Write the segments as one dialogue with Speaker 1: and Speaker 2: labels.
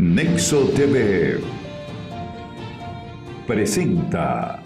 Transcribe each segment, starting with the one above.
Speaker 1: Nexo TV presenta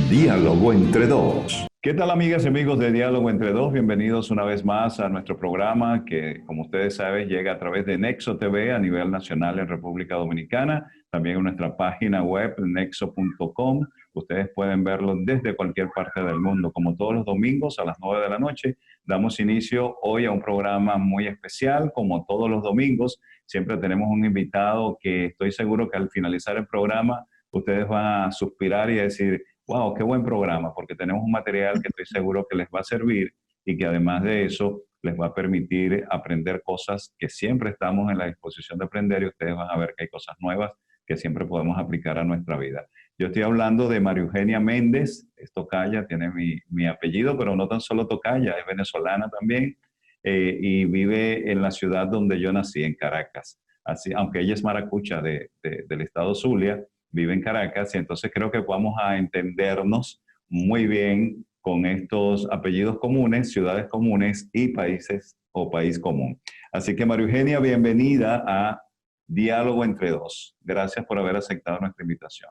Speaker 1: Diálogo entre Dos. ¿Qué tal, amigas y amigos de Diálogo entre Dos? Bienvenidos una vez más a nuestro programa que, como ustedes saben, llega a través de Nexo TV a nivel nacional en República Dominicana, también en nuestra página web nexo.com. Ustedes pueden verlo desde cualquier parte del mundo. Como todos los domingos a las 9 de la noche, damos inicio hoy a un programa muy especial. Como todos los domingos, siempre tenemos un invitado que estoy seguro que al finalizar el programa, ustedes van a suspirar y a decir: wow, qué buen programa, porque tenemos un material que estoy seguro que les va a servir y que además de eso les va a permitir aprender cosas que siempre estamos en la disposición de aprender, y ustedes van a ver que hay cosas nuevas que siempre podemos aplicar a nuestra vida. Yo estoy hablando de María Eugenia Méndez, es tocaya, tiene mi apellido, pero no tan solo tocaya, es venezolana también, y vive en la ciudad donde yo nací, en Caracas. Así, aunque ella es maracucha del estado Zulia, vive en Caracas, y entonces creo que vamos a entendernos muy bien con estos apellidos comunes, ciudades comunes y países o país común. Así que, María Eugenia, bienvenida a Diálogo entre Dos. Gracias por haber aceptado nuestra invitación.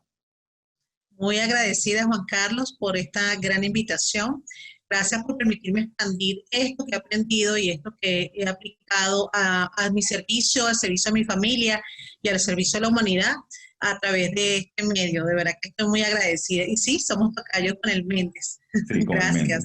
Speaker 2: Muy agradecida, Juan Carlos, por esta gran invitación. Gracias por permitirme expandir esto que he aprendido y esto que he aplicado a mi servicio, al servicio a mi familia y al servicio a la humanidad a través de este medio. De verdad que estoy muy agradecida. Y sí, somos tocayos con el Méndez.
Speaker 1: Sí, con el
Speaker 2: Gracias.
Speaker 1: Méndez.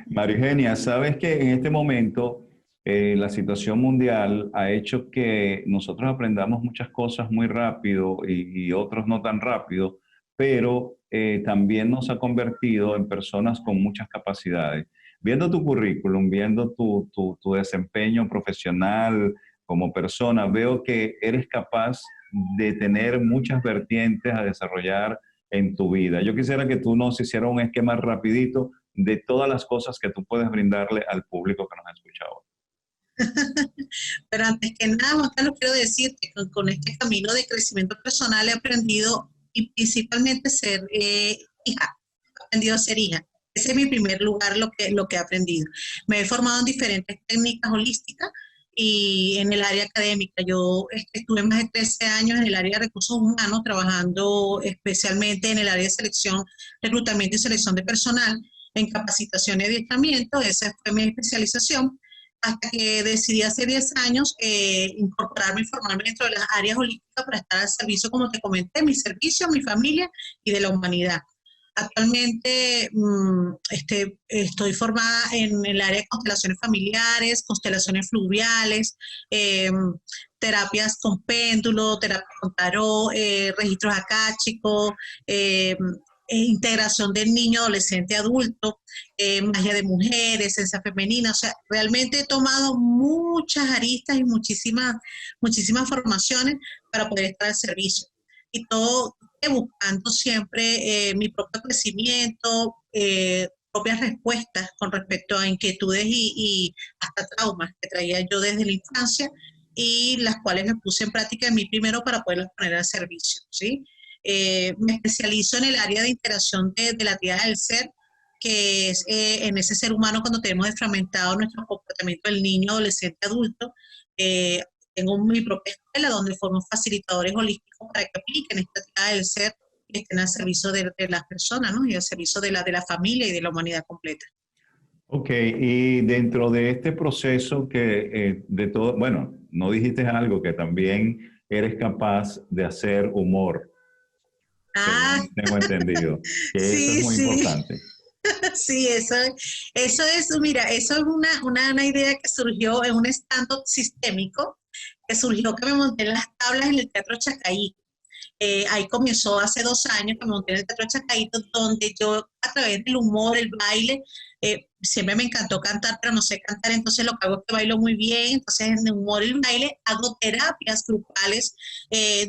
Speaker 1: María Eugenia, sabes que en este momento la situación mundial ha hecho que nosotros aprendamos muchas cosas muy rápido y otros no tan rápido, pero también nos ha convertido en personas con muchas capacidades. Viendo tu currículum, viendo tu desempeño profesional como persona, veo que eres capaz de tener muchas vertientes a desarrollar en tu vida. Yo quisiera que tú nos hicieras un esquema rapidito de todas las cosas que tú puedes brindarle al público que nos escucha hoy.
Speaker 2: Pero antes que nada, Juan Carlos, quiero decir que con este camino de crecimiento personal he aprendido y principalmente ser hija, he aprendido a ser hija. Ese es mi primer lugar, lo que he aprendido. Me he formado en diferentes técnicas holísticas y en el área académica. Yo estuve más de 13 años en el área de recursos humanos, trabajando especialmente en el área de selección, reclutamiento y selección de personal, en capacitación y adiestramiento. Esa fue mi especialización hasta que decidí hace 10 años incorporarme y formarme dentro de las áreas holísticas para estar al servicio, como te comenté, mi servicio, mi familia y de la humanidad. Actualmente estoy formada en el área de constelaciones familiares, constelaciones fluviales, eh, terapias con péndulo, terapias con tarot, registros akáshicos, integración del niño, adolescente, adulto, magia de mujeres, esencia femenina. O sea, realmente he tomado muchas aristas y muchísimas formaciones para poder estar al servicio. Y todo buscando siempre mi propio crecimiento, propias respuestas con respecto a inquietudes y hasta traumas que traía yo desde la infancia y las cuales me puse en práctica en mí primero para poderlas poner al servicio, ¿sí? Me especializo en el área de integración de la triada del ser, que es en ese ser humano cuando tenemos desfragmentado nuestro comportamiento del niño, adolescente, adulto. Eh, Tengo mi propia escuela donde formo facilitadores holísticos para que apliquen esta triada del ser y estén al servicio de las personas, ¿no? Y al servicio de la familia y de la humanidad completa.
Speaker 1: Ok, y dentro de este proceso de todo, bueno, no dijiste algo, que también eres capaz de hacer humor,
Speaker 2: Ah,
Speaker 1: según tengo entendido, que eso es
Speaker 2: sí,
Speaker 1: muy
Speaker 2: sí.
Speaker 1: importante.
Speaker 2: Sí, eso es, mira, eso es una idea que surgió en un stand-up sistémico, que surgió que me monté en las tablas en el Teatro Chacaí. Ahí comenzó hace 2 años que me monté en el Teatro Chacaíto, donde yo a través del humor, el baile, siempre me encantó cantar, pero no sé cantar, entonces lo que hago es que bailo muy bien, entonces en el humor y el baile hago terapias grupales,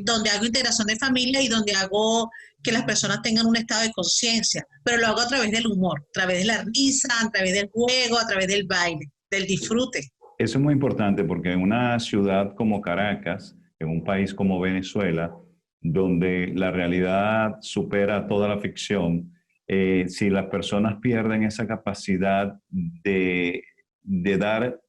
Speaker 2: donde hago integración de familia y donde hago que las personas tengan un estado de conciencia, pero lo hago a través del humor, a través de la risa, a través del juego, a través del baile, del disfrute.
Speaker 1: Eso es muy importante porque en una ciudad como Caracas, en un país como Venezuela, donde la realidad supera toda la ficción, si las personas pierden esa capacidad de dar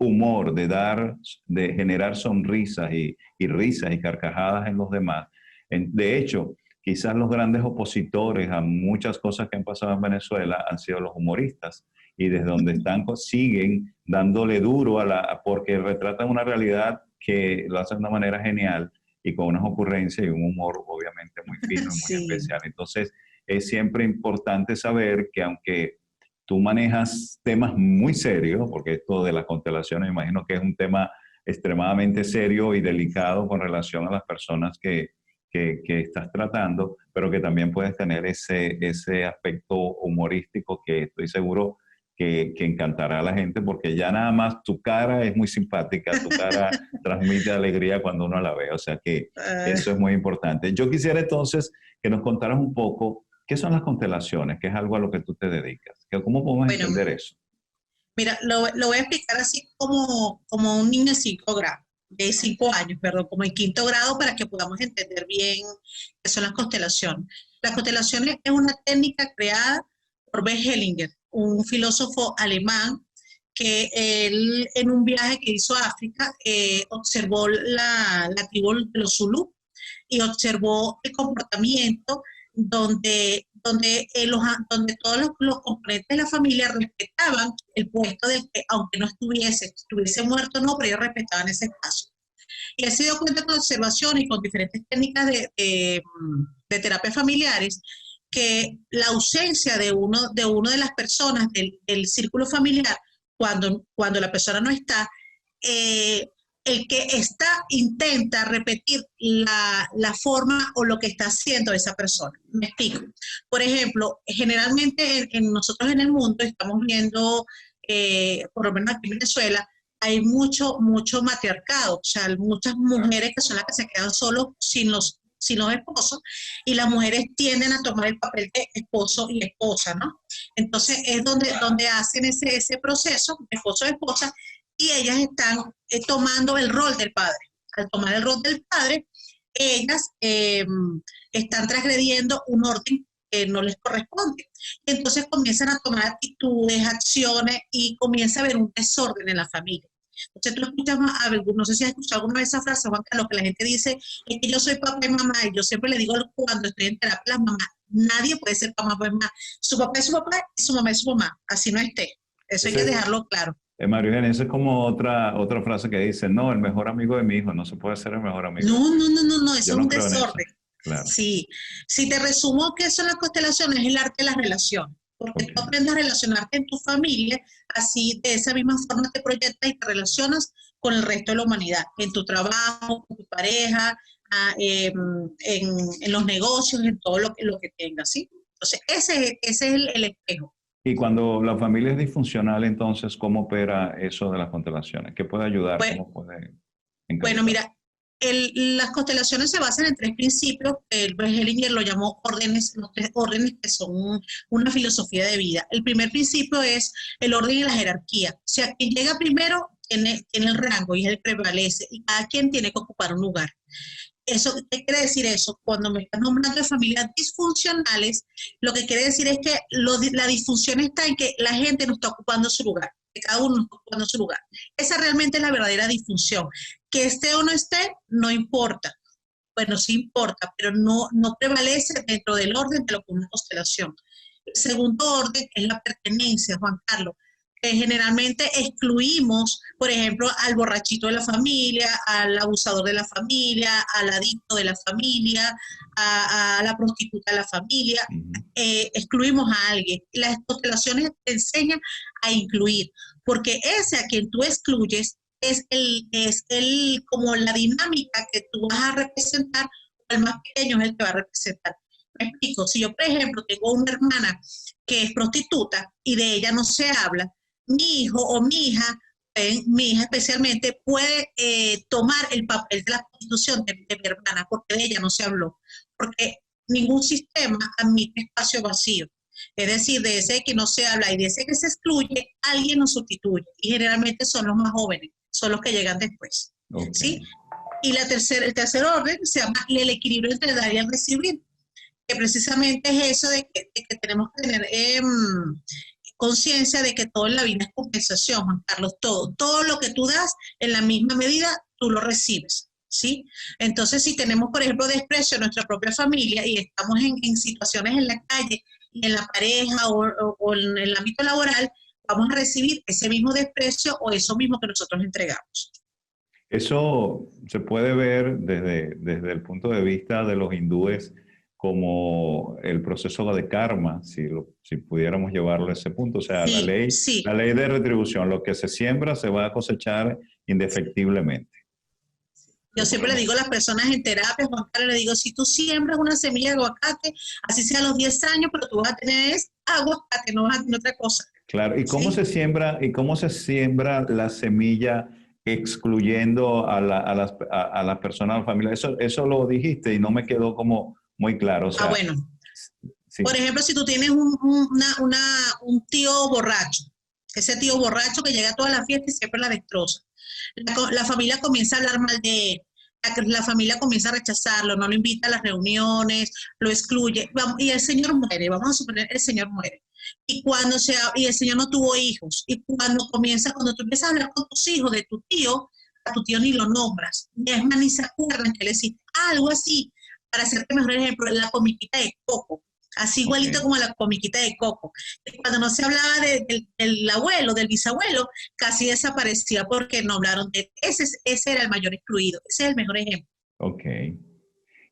Speaker 1: humor, de generar sonrisas y risas y carcajadas en los demás. De hecho, quizás los grandes opositores a muchas cosas que han pasado en Venezuela han sido los humoristas, y desde donde están siguen dándole duro porque retratan una realidad que lo hacen de una manera genial y con unas ocurrencias y un humor obviamente muy fino y muy
Speaker 2: Sí.
Speaker 1: especial. Entonces, es siempre importante saber que aunque tú manejas temas muy serios, porque esto de las constelaciones, me imagino que es un tema extremadamente serio y delicado con relación a las personas que estás tratando, pero que también puedes tener ese aspecto humorístico que estoy seguro que encantará a la gente, porque ya nada más tu cara es muy simpática, tu cara transmite alegría cuando uno la ve, o sea que eso es muy importante. Yo quisiera entonces que nos contaras un poco qué son las constelaciones, qué es algo a lo que tú te dedicas, ¿cómo podemos entender eso?
Speaker 2: Mira, lo voy a explicar así como un niño de 5 años, perdón, como en 5.º grado, para que podamos entender bien qué son las constelaciones. Las constelaciones es una técnica creada por Bert Hellinger, un filósofo alemán que él, en un viaje que hizo a África, observó la tribu de los Zulú y observó el comportamiento donde todos los componentes de la familia respetaban el puesto del que, aunque no estuviese muerto o no, pero ellos respetaban ese espacio. Y he sido cuenta con observaciones y con diferentes técnicas de terapias familiares que la ausencia de uno de las personas del círculo familiar, cuando la persona no está, el que está intenta repetir la forma o lo que está haciendo esa persona. Me explico. Por ejemplo, generalmente nosotros en el mundo estamos viendo, por lo menos aquí en Venezuela, hay mucho matriarcado, o sea, muchas mujeres que son las que se quedan solos sin los esposos, y las mujeres tienden a tomar el papel de esposo y esposa, ¿no? Entonces es donde hacen ese proceso, esposo y esposa, y ellas están tomando el rol del padre. Al tomar el rol del padre, ellas están transgrediendo un orden que no les corresponde. Entonces comienzan a tomar actitudes, acciones, y comienza a haber un desorden en la familia. Entonces tú escuchas, no sé si has escuchado alguna vez esa frase, Juan Carlos, que la gente dice, es que yo soy papá y mamá, y yo siempre le digo cuando estoy en terapia a las mamás, nadie puede ser papá y mamá. Su papá es su papá y su mamá es su mamá, así no esté. Eso hay que dejarlo claro.
Speaker 1: María Eugenia, esa es como otra frase que dice, no, el mejor amigo de mi hijo, no se puede ser el mejor amigo.
Speaker 2: No, eso es un desorden.
Speaker 1: Claro.
Speaker 2: Sí, si te resumo qué son las constelaciones, es el arte de las relaciones, porque tú aprendes a relacionarte en tu familia, así de esa misma forma te proyectas y te relacionas con el resto de la humanidad, en tu trabajo, con tu pareja, en los negocios, en todo lo que tengas, ¿sí? Entonces, ese es el espejo.
Speaker 1: Y cuando la familia es disfuncional, entonces, ¿cómo opera eso de las constelaciones? ¿Qué puede ayudar? ¿Cómo puede encauzar?
Speaker 2: Bueno, mira, las constelaciones se basan en 3 principios. Hellinger lo llamó los 3 órdenes que son una filosofía de vida. El primer principio es el orden y la jerarquía. O sea, quien llega primero tiene el rango y es el que prevalece, y cada quien tiene que ocupar un lugar. ¿Qué quiere decir eso? Cuando me estás nombrando de familias disfuncionales, lo que quiere decir es que la disfunción está en que la gente no está ocupando su lugar, que cada uno no está ocupando su lugar. Esa realmente es la verdadera disfunción. Que esté o no esté, no importa. Bueno, sí importa, pero no prevalece dentro del orden de lo que es una constelación. El segundo orden es la pertenencia, Juan Carlos. Generalmente excluimos, por ejemplo, al borrachito de la familia, al abusador de la familia, al adicto de la familia, a la prostituta de la familia. Excluimos a alguien. Las constelaciones te enseñan a incluir, porque ese a quien tú excluyes es como la dinámica que tú vas a representar, o el más pequeño es el que va a representar. Me explico, si yo, por ejemplo, tengo una hermana que es prostituta y de ella no se habla, mi hijo o mi hija especialmente, puede tomar el papel de la prostitución de mi hermana, porque de ella no se habló, porque ningún sistema admite espacio vacío. Es decir, de ese que no se habla y de ese que se excluye, alguien lo sustituye, y generalmente son los más jóvenes, son los que llegan después. Okay. ¿Sí? Y el tercer orden se llama el equilibrio entre dar y el recibir, que precisamente es eso de que tenemos que tener conciencia de que todo en la vida es compensación, Juan Carlos, todo lo que tú das en la misma medida, tú lo recibes, ¿sí? Entonces, si tenemos, por ejemplo, desprecio a nuestra propia familia y estamos en situaciones en la calle y en la pareja o en el ámbito laboral, vamos a recibir ese mismo desprecio o eso mismo que nosotros entregamos.
Speaker 1: Eso se puede ver desde el punto de vista de los hindúes como el proceso de karma, si pudiéramos llevarlo a ese punto. O sea,
Speaker 2: Sí, sí.
Speaker 1: la ley de retribución, lo que se siembra se va a cosechar indefectiblemente.
Speaker 2: Yo siempre le digo a las personas en terapia, Juan Carlos, le digo, si tú siembras una semilla de aguacate, así sea a los 10 años, pero tú vas a tener aguacate, no vas a tener otra cosa.
Speaker 1: Claro, ¿y cómo
Speaker 2: ¿Sí?
Speaker 1: se siembra la semilla excluyendo a las personas, a la familia? Eso lo dijiste y no me quedó como muy claro. O sea,
Speaker 2: Bueno.
Speaker 1: sí.
Speaker 2: Por ejemplo, si tú tienes un tío borracho, ese tío borracho que llega a toda la fiesta y siempre la destroza. La familia comienza a hablar mal de él, la familia comienza a rechazarlo, no lo invita a las reuniones, lo excluye, y el señor muere, vamos a suponer el señor muere. Y el señor no tuvo hijos, y cuando tú empiezas a hablar con tus hijos de tu tío, a tu tío ni lo nombras, y es más, ni se acuerdan que le hiciste algo así, para hacerte mejor ejemplo, la comiquita de Coco. Así igualito
Speaker 1: Okay.
Speaker 2: como la comiquita de Coco. Cuando no se hablaba del abuelo, del bisabuelo, casi desaparecía porque no hablaron de él. Ese era el mayor excluido. Ese es el mejor ejemplo.
Speaker 1: Ok.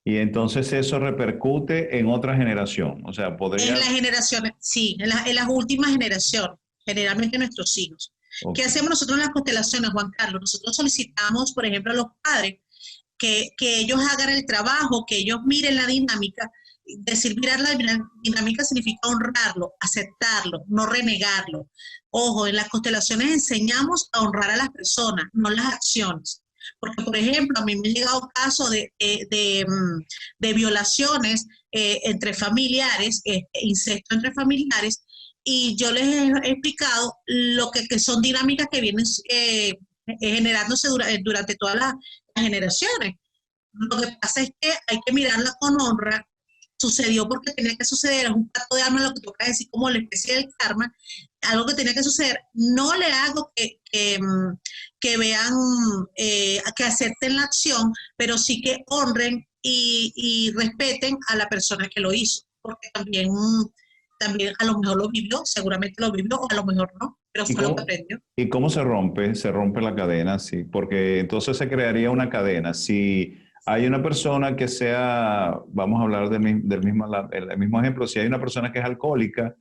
Speaker 1: Y entonces eso repercute en otra generación. O sea,
Speaker 2: En
Speaker 1: podría...
Speaker 2: las generaciones, sí, en las últimas generaciones, generalmente nuestros hijos. ¿Qué
Speaker 1: Okay.
Speaker 2: hacemos nosotros en las constelaciones, Juan Carlos? Nosotros solicitamos, por ejemplo, a los padres que ellos hagan el trabajo, que ellos miren la dinámica. Decir mirar la dinámica significa honrarlo, aceptarlo, no renegarlo. Ojo, en las constelaciones enseñamos a honrar a las personas, no las acciones. Porque, por ejemplo, a mí me han llegado casos de violaciones entre familiares, incesto entre familiares, y yo les he explicado que son dinámicas que vienen generándose durante todas las generaciones. Lo que pasa es que hay que mirarla con honra. Sucedió porque tenía que suceder, es un pacto de alma, lo que toca decir como la especie del karma, algo que tenía que suceder. No le hago que vean, que acepten la acción, pero sí que honren y respeten a la persona que lo hizo, porque también a lo mejor lo vivió, seguramente lo vivió, o a lo mejor no, pero
Speaker 1: ¿Y
Speaker 2: fue lo que
Speaker 1: cómo,
Speaker 2: aprendió.
Speaker 1: y cómo se rompe? Se rompe la cadena, sí, porque entonces se crearía una cadena. Si hay una persona que sea, vamos a hablar el mismo ejemplo, si hay una persona que es alcohólica,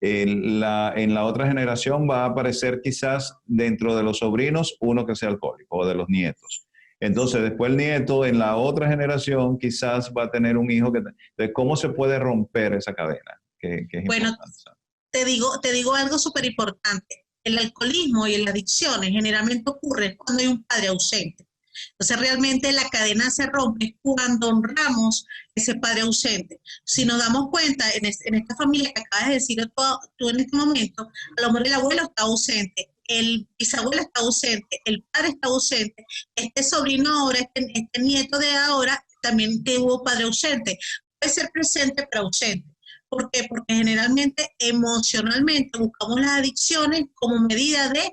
Speaker 1: en la otra generación va a aparecer quizás dentro de los sobrinos uno que sea alcohólico o de los nietos. Entonces, después el nieto en la otra generación quizás va a tener un hijo que... Entonces, ¿cómo se puede romper esa cadena? Que es
Speaker 2: Bueno,
Speaker 1: importante.
Speaker 2: te digo algo súper importante. El alcoholismo y las adicciones generalmente ocurren cuando hay un padre ausente. Entonces realmente la cadena se rompe cuando honramos ese padre ausente. Si nos damos cuenta, en esta familia que acabas de decir tú en este momento, a lo mejor el abuelo está ausente, el bisabuelo está ausente, el padre está ausente, este sobrino ahora, este nieto de ahora, también tuvo padre ausente. Puede ser presente pero ausente. ¿Por qué? Porque generalmente emocionalmente buscamos las adicciones como medida de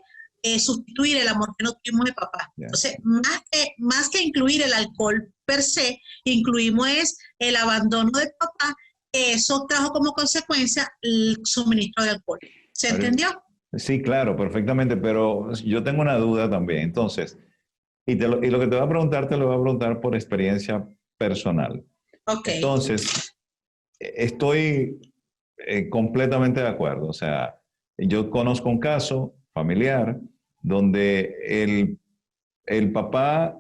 Speaker 2: sustituir el amor que no tuvimos de papá.
Speaker 1: Yeah.
Speaker 2: Entonces, más que incluir el alcohol per se, incluimos es el abandono de papá, que eso trajo como consecuencia el suministro de alcohol. ¿Se entendió?
Speaker 1: Sí, claro, perfectamente, pero yo tengo una duda también. Entonces, y lo que te voy a preguntar, te lo voy a preguntar por experiencia personal.
Speaker 2: Ok.
Speaker 1: Entonces, estoy completamente de acuerdo. O sea, yo conozco un caso familiar donde el papá,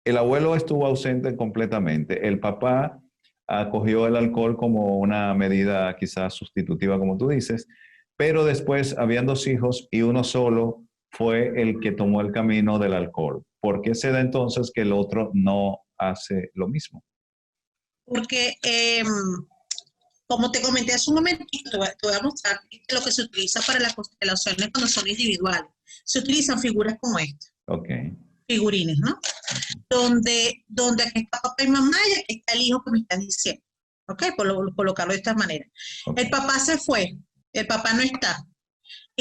Speaker 1: el abuelo estuvo ausente completamente. El papá acogió el alcohol como una medida quizás sustitutiva, como tú dices, pero después habían dos hijos y uno solo fue el que tomó el camino del alcohol. ¿Por qué se da entonces que el otro no hace lo mismo?
Speaker 2: Porque como te comenté hace un momentito, te voy a mostrar lo que se utiliza para las constelaciones cuando son individuales. Se utilizan figuras como esta.
Speaker 1: Ok.
Speaker 2: Figurines, ¿no? Donde aquí está papá y mamá y aquí está el hijo que me están diciendo. ¿Ok? Por colocarlo de esta manera.
Speaker 1: Okay.
Speaker 2: El papá se fue, el papá no está.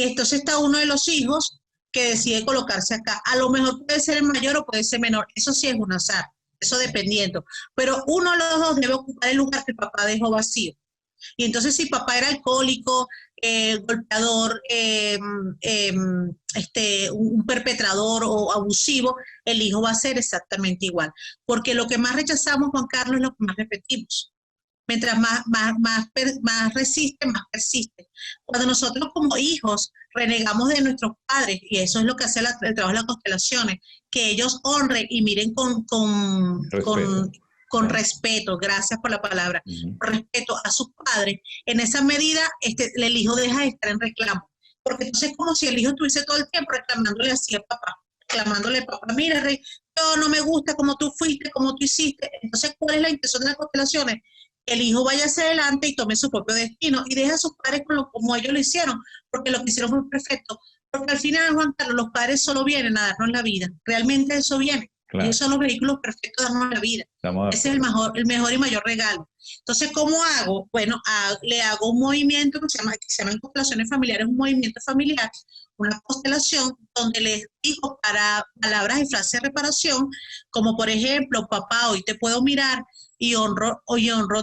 Speaker 2: Entonces está uno de los hijos que decide colocarse acá. A lo mejor puede ser el mayor o puede ser menor. Eso sí es un azar, eso dependiendo. Pero uno de los dos debe ocupar el lugar que el papá dejó vacío. Y entonces si papá era alcohólico, golpeador, un perpetrador o abusivo, el hijo va a ser exactamente igual. Porque lo que más rechazamos, Juan Carlos, es lo que más repetimos. Mientras más resiste, más persiste. Cuando nosotros como hijos renegamos de nuestros padres, y eso es lo que hace el trabajo de las constelaciones, que ellos honren y miren con respeto, gracias por la palabra, con respeto a sus padres, en esa medida el hijo deja de estar en reclamo. Porque entonces es como si el hijo estuviese todo el tiempo reclamándole así a papá, reclamándole a papá, mira, Rey, yo no me gusta como tú fuiste, como tú hiciste. Entonces, ¿cuál es la intención de las constelaciones? El hijo vaya hacia adelante y tome su propio destino y deje a sus padres como ellos lo hicieron, porque lo que hicieron fue perfecto. Porque al final, Juan Carlos, los padres solo vienen a darnos la vida. Realmente eso viene. Claro. Ellos son los vehículos perfectos de darnos la vida. Ese es el mejor y mayor regalo. Entonces, ¿cómo hago? Bueno, le hago un movimiento que se llama en constelaciones familiares, un movimiento familiar, una constelación donde les digo para palabras y frases de reparación, como por ejemplo, papá, hoy te puedo mirar y honro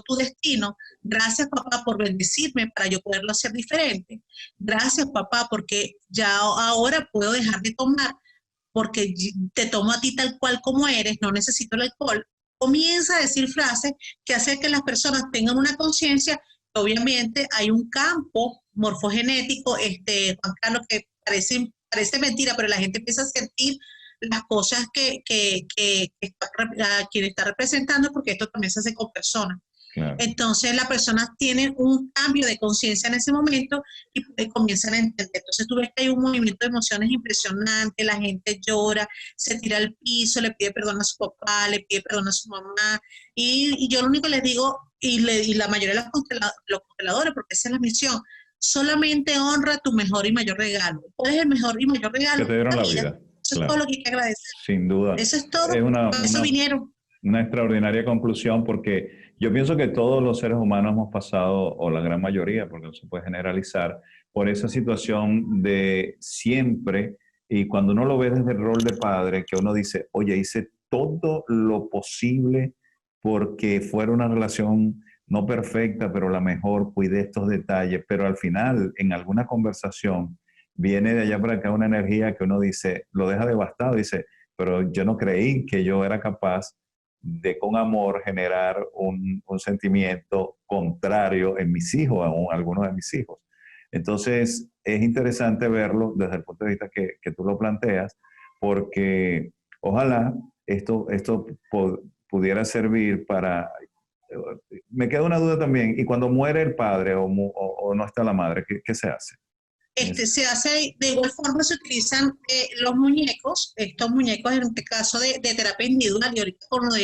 Speaker 2: tu destino. Gracias, papá, por bendecirme para yo poderlo hacer diferente. Gracias, papá, porque ya ahora puedo dejar de tomar, porque te tomo a ti tal cual como eres, no necesito el alcohol. Comienza a decir frases que hacen que las personas tengan una conciencia. Obviamente hay un campo morfogenético, Juan Carlos, que parece mentira, pero la gente empieza a sentir las cosas que quien está representando, porque esto también se hace con personas. Claro. Entonces las personas tienen un cambio de conciencia en ese momento y comienzan a entender. Entonces tú ves que hay un movimiento de emociones impresionante, la gente llora, se tira al piso, le pide perdón a su papá, le pide perdón a su mamá, y yo lo único que les digo, y la mayoría de los consteladores, porque esa es la misión, solamente honra tu mejor y mayor regalo. ¿Cuál es el mejor y mayor regalo?
Speaker 1: Que te dieron la vida.
Speaker 2: Eso claro. Es todo lo que hay que agradecer.
Speaker 1: Sin duda.
Speaker 2: Eso es todo. Por eso vinieron.
Speaker 1: Una extraordinaria conclusión, porque yo pienso que todos los seres humanos hemos pasado, o la gran mayoría, porque no se puede generalizar, por esa situación de siempre, y cuando uno lo ve desde el rol de padre, que uno dice, oye, hice todo lo posible porque fuera una relación no perfecta, pero la mejor, cuidé estos detalles, pero al final, en alguna conversación, viene de allá para acá una energía que uno dice, lo deja devastado, dice, pero yo no creí que yo era capaz de con amor generar un sentimiento contrario en mis hijos, en algunos de mis hijos. Entonces, es interesante verlo desde el punto de vista que tú lo planteas, porque ojalá esto pudiera servir para... Me queda una duda también, y cuando muere el padre o no está la madre, ¿qué se hace?
Speaker 2: Se hace, de igual forma se utilizan los muñecos, estos muñecos en este caso de terapia individual, y ahorita con lo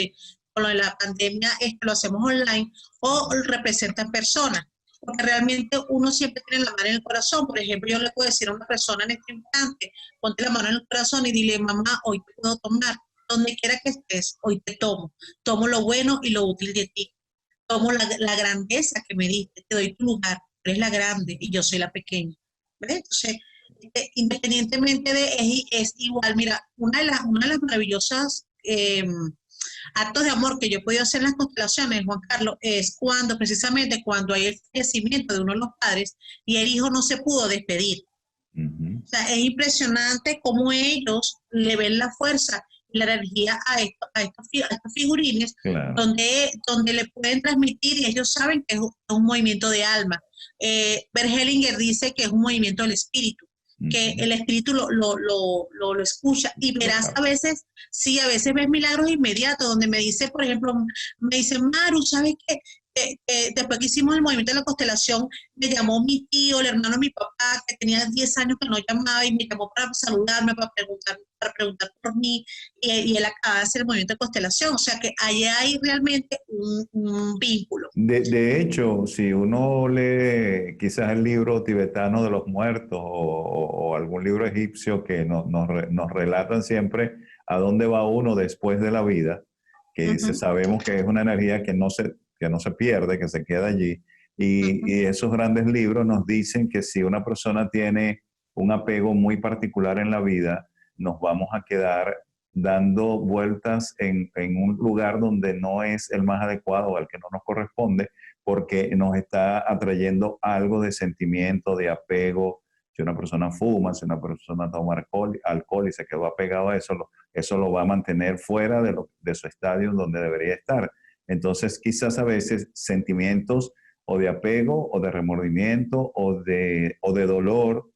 Speaker 2: de la pandemia lo hacemos online, o representan personas, porque realmente uno siempre tiene la mano en el corazón. Por ejemplo, yo le puedo decir a una persona en este instante, ponte la mano en el corazón y dile, mamá, hoy te puedo tomar, donde quiera que estés, hoy te tomo lo bueno y lo útil de ti, tomo la grandeza que me diste, te doy tu lugar, eres la grande y yo soy la pequeña. Entonces, independientemente es igual. Mira, una de las maravillosas actos de amor que yo he podido hacer en las constelaciones, Juan Carlos, es precisamente cuando hay el fallecimiento de uno de los padres y el hijo no se pudo despedir. O sea, es impresionante cómo ellos le ven la fuerza y la energía a estos figurines, claro, donde le pueden transmitir, y ellos saben que es un movimiento de alma. Bert Hellinger dice que es un movimiento del espíritu, que el espíritu lo escucha, y verás a veces ves milagros inmediatos, donde me dice, por ejemplo, Maru, ¿sabes qué? Después que hicimos el movimiento de la constelación, me llamó mi tío, el hermano de mi papá, que tenía 10 años que no llamaba, y me llamó para saludarme, para preguntar por mí, y él acaba de hacer el movimiento de constelación. O sea que ahí hay realmente un vínculo.
Speaker 1: De hecho, si uno lee quizás el libro tibetano de los muertos o algún libro egipcio que nos relatan siempre a dónde va uno después de la vida, que sabemos que es una energía que no se pierde, que se queda allí. Y esos grandes libros nos dicen que si una persona tiene un apego muy particular en la vida, nos vamos a quedar dando vueltas en un lugar donde no es el más adecuado, al que no nos corresponde, porque nos está atrayendo algo de sentimiento, de apego. Si una persona fuma, si una persona toma alcohol y se quedó apegado a eso, eso lo va a mantener fuera de su estadio donde debería estar. Entonces, quizás a veces sentimientos o de apego o de remordimiento o de dolor,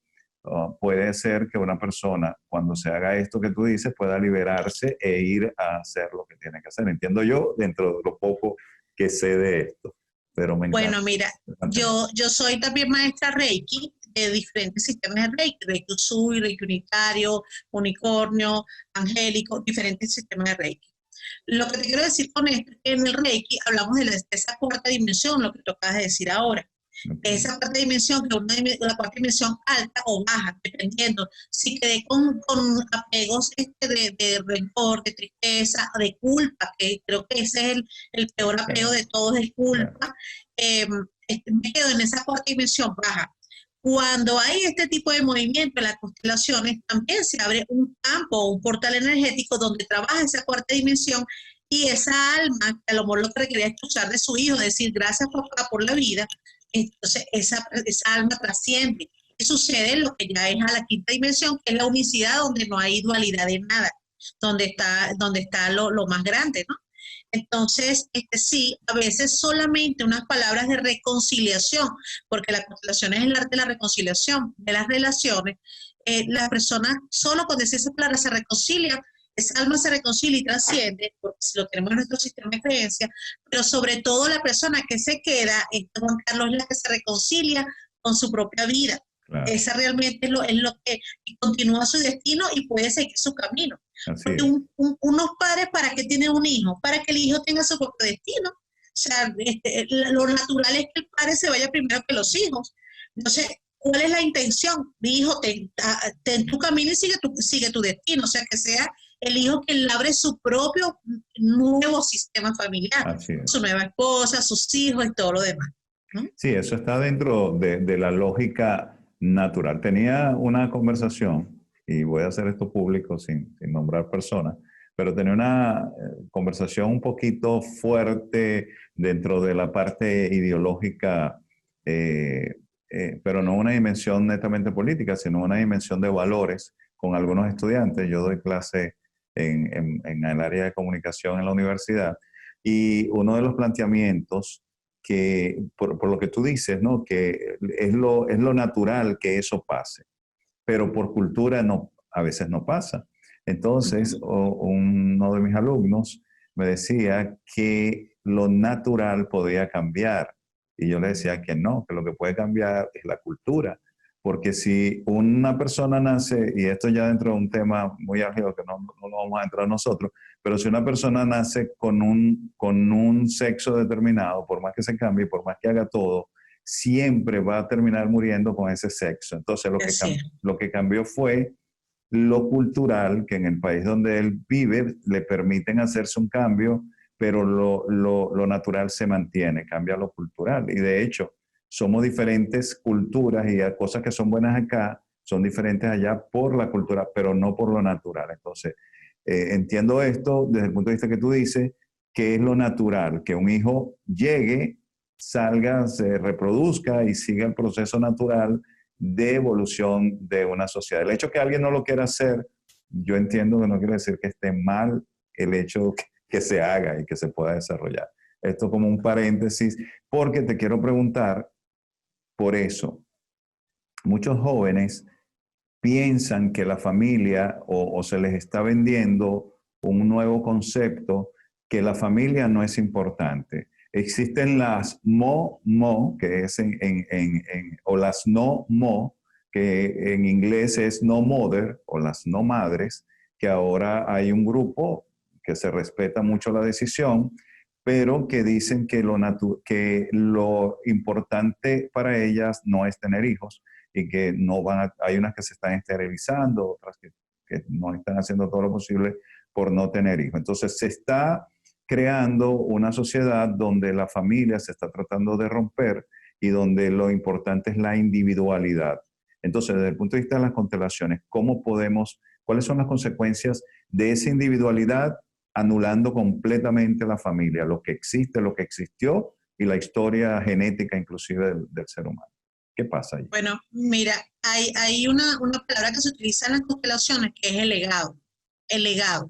Speaker 1: puede ser que una persona, cuando se haga esto que tú dices, pueda liberarse e ir a hacer lo que tiene que hacer. Entiendo yo, dentro de lo poco que sé de esto, pero me encanta.
Speaker 2: Bueno, mira, yo soy también maestra Reiki de diferentes sistemas de Reiki, Reiki Usui, Reiki Unitario, Unicornio, Angélico, diferentes sistemas de Reiki. Lo que te quiero decir con esto es que en el Reiki hablamos de esa cuarta dimensión, lo que tú acabas de decir ahora. Okay. Esa cuarta dimensión, que es la cuarta dimensión alta o baja, dependiendo. Si quedé con apegos de rencor, de tristeza, de culpa, que creo que ese es el peor apego de todos, es culpa, me quedo en esa cuarta dimensión baja. Cuando hay este tipo de movimiento en las constelaciones, también se abre un campo, un portal energético donde trabaja esa cuarta dimensión y esa alma, que a lo mejor lo que requería escuchar de su hijo, decir gracias papá por la vida, entonces esa alma trasciende. Y sucede lo que ya es a la quinta dimensión, que es la unicidad donde no hay dualidad de nada, donde está lo más grande, ¿no? Entonces, sí, a veces solamente unas palabras de reconciliación, porque la constelación es el arte de la reconciliación, de las relaciones. La persona solo con decir esas palabras se reconcilia, esa alma se reconcilia y trasciende, porque si lo tenemos en nuestro sistema de creencias, pero sobre todo la persona que se queda, Juan Carlos, es la que se reconcilia con su propia vida. Claro. Esa realmente es lo que continúa su destino y puede seguir su camino. Porque unos padres, ¿para qué tienen un hijo? Para que el hijo tenga su propio destino. O sea, lo natural es que el padre se vaya primero que los hijos. Entonces, ¿cuál es la intención? Mi hijo, ten tu camino y sigue tu destino. O sea, que sea el hijo quien labre su propio nuevo sistema familiar. Su nueva esposa, sus hijos y todo lo demás. ¿No?
Speaker 1: Sí, eso está dentro de la lógica natural. Tenía una conversación, y voy a hacer esto público sin nombrar personas, pero tenía una conversación un poquito fuerte dentro de la parte ideológica, pero no una dimensión netamente política, sino una dimensión de valores con algunos estudiantes. Yo doy clase en el área de comunicación en la universidad, y uno de los planteamientos que, por lo que tú dices, ¿no? Que es lo natural que eso pase, pero por cultura a veces no pasa. Entonces, uno de mis alumnos me decía que lo natural podía cambiar, y yo le decía que no, que lo que puede cambiar es la cultura, porque si una persona nace, y esto ya dentro de un tema muy álgido que no lo vamos a entrar nosotros, pero si una persona nace con un sexo determinado, por más que se cambie, por más que haga todo, siempre va a terminar muriendo con ese sexo. Entonces lo que cambió fue lo cultural, que en el país donde él vive le permiten hacerse un cambio, pero lo natural se mantiene, cambia lo cultural. Y de hecho, somos diferentes culturas, y hay cosas que son buenas acá son diferentes allá por la cultura, pero no por lo natural. Entonces, entiendo esto desde el punto de vista que tú dices, que es lo natural, que un hijo llegue, salga, se reproduzca y siga el proceso natural de evolución de una sociedad. El hecho que alguien no lo quiera hacer, yo entiendo que no quiere decir que esté mal el hecho que se haga y que se pueda desarrollar. Esto como un paréntesis, porque te quiero preguntar por eso. Muchos jóvenes piensan que la familia o se les está vendiendo un nuevo concepto, que la familia no es importante. Existen las mo, que es o las no mo, que en inglés es no mother, o las no madres, que ahora hay un grupo que se respeta mucho la decisión, pero que dicen que lo importante para ellas no es tener hijos, y que hay unas que se están esterilizando, otras que no están haciendo todo lo posible por no tener hijos. Entonces se está creando una sociedad donde la familia se está tratando de romper y donde lo importante es la individualidad. Entonces, desde el punto de vista de las constelaciones, cuáles son las consecuencias de esa individualidad anulando completamente la familia, lo que existe, lo que existió y la historia genética inclusive del ser humano? ¿Qué pasa ahí?
Speaker 2: Bueno, mira, hay una palabra que se utiliza en las constelaciones que es el legado. El legado.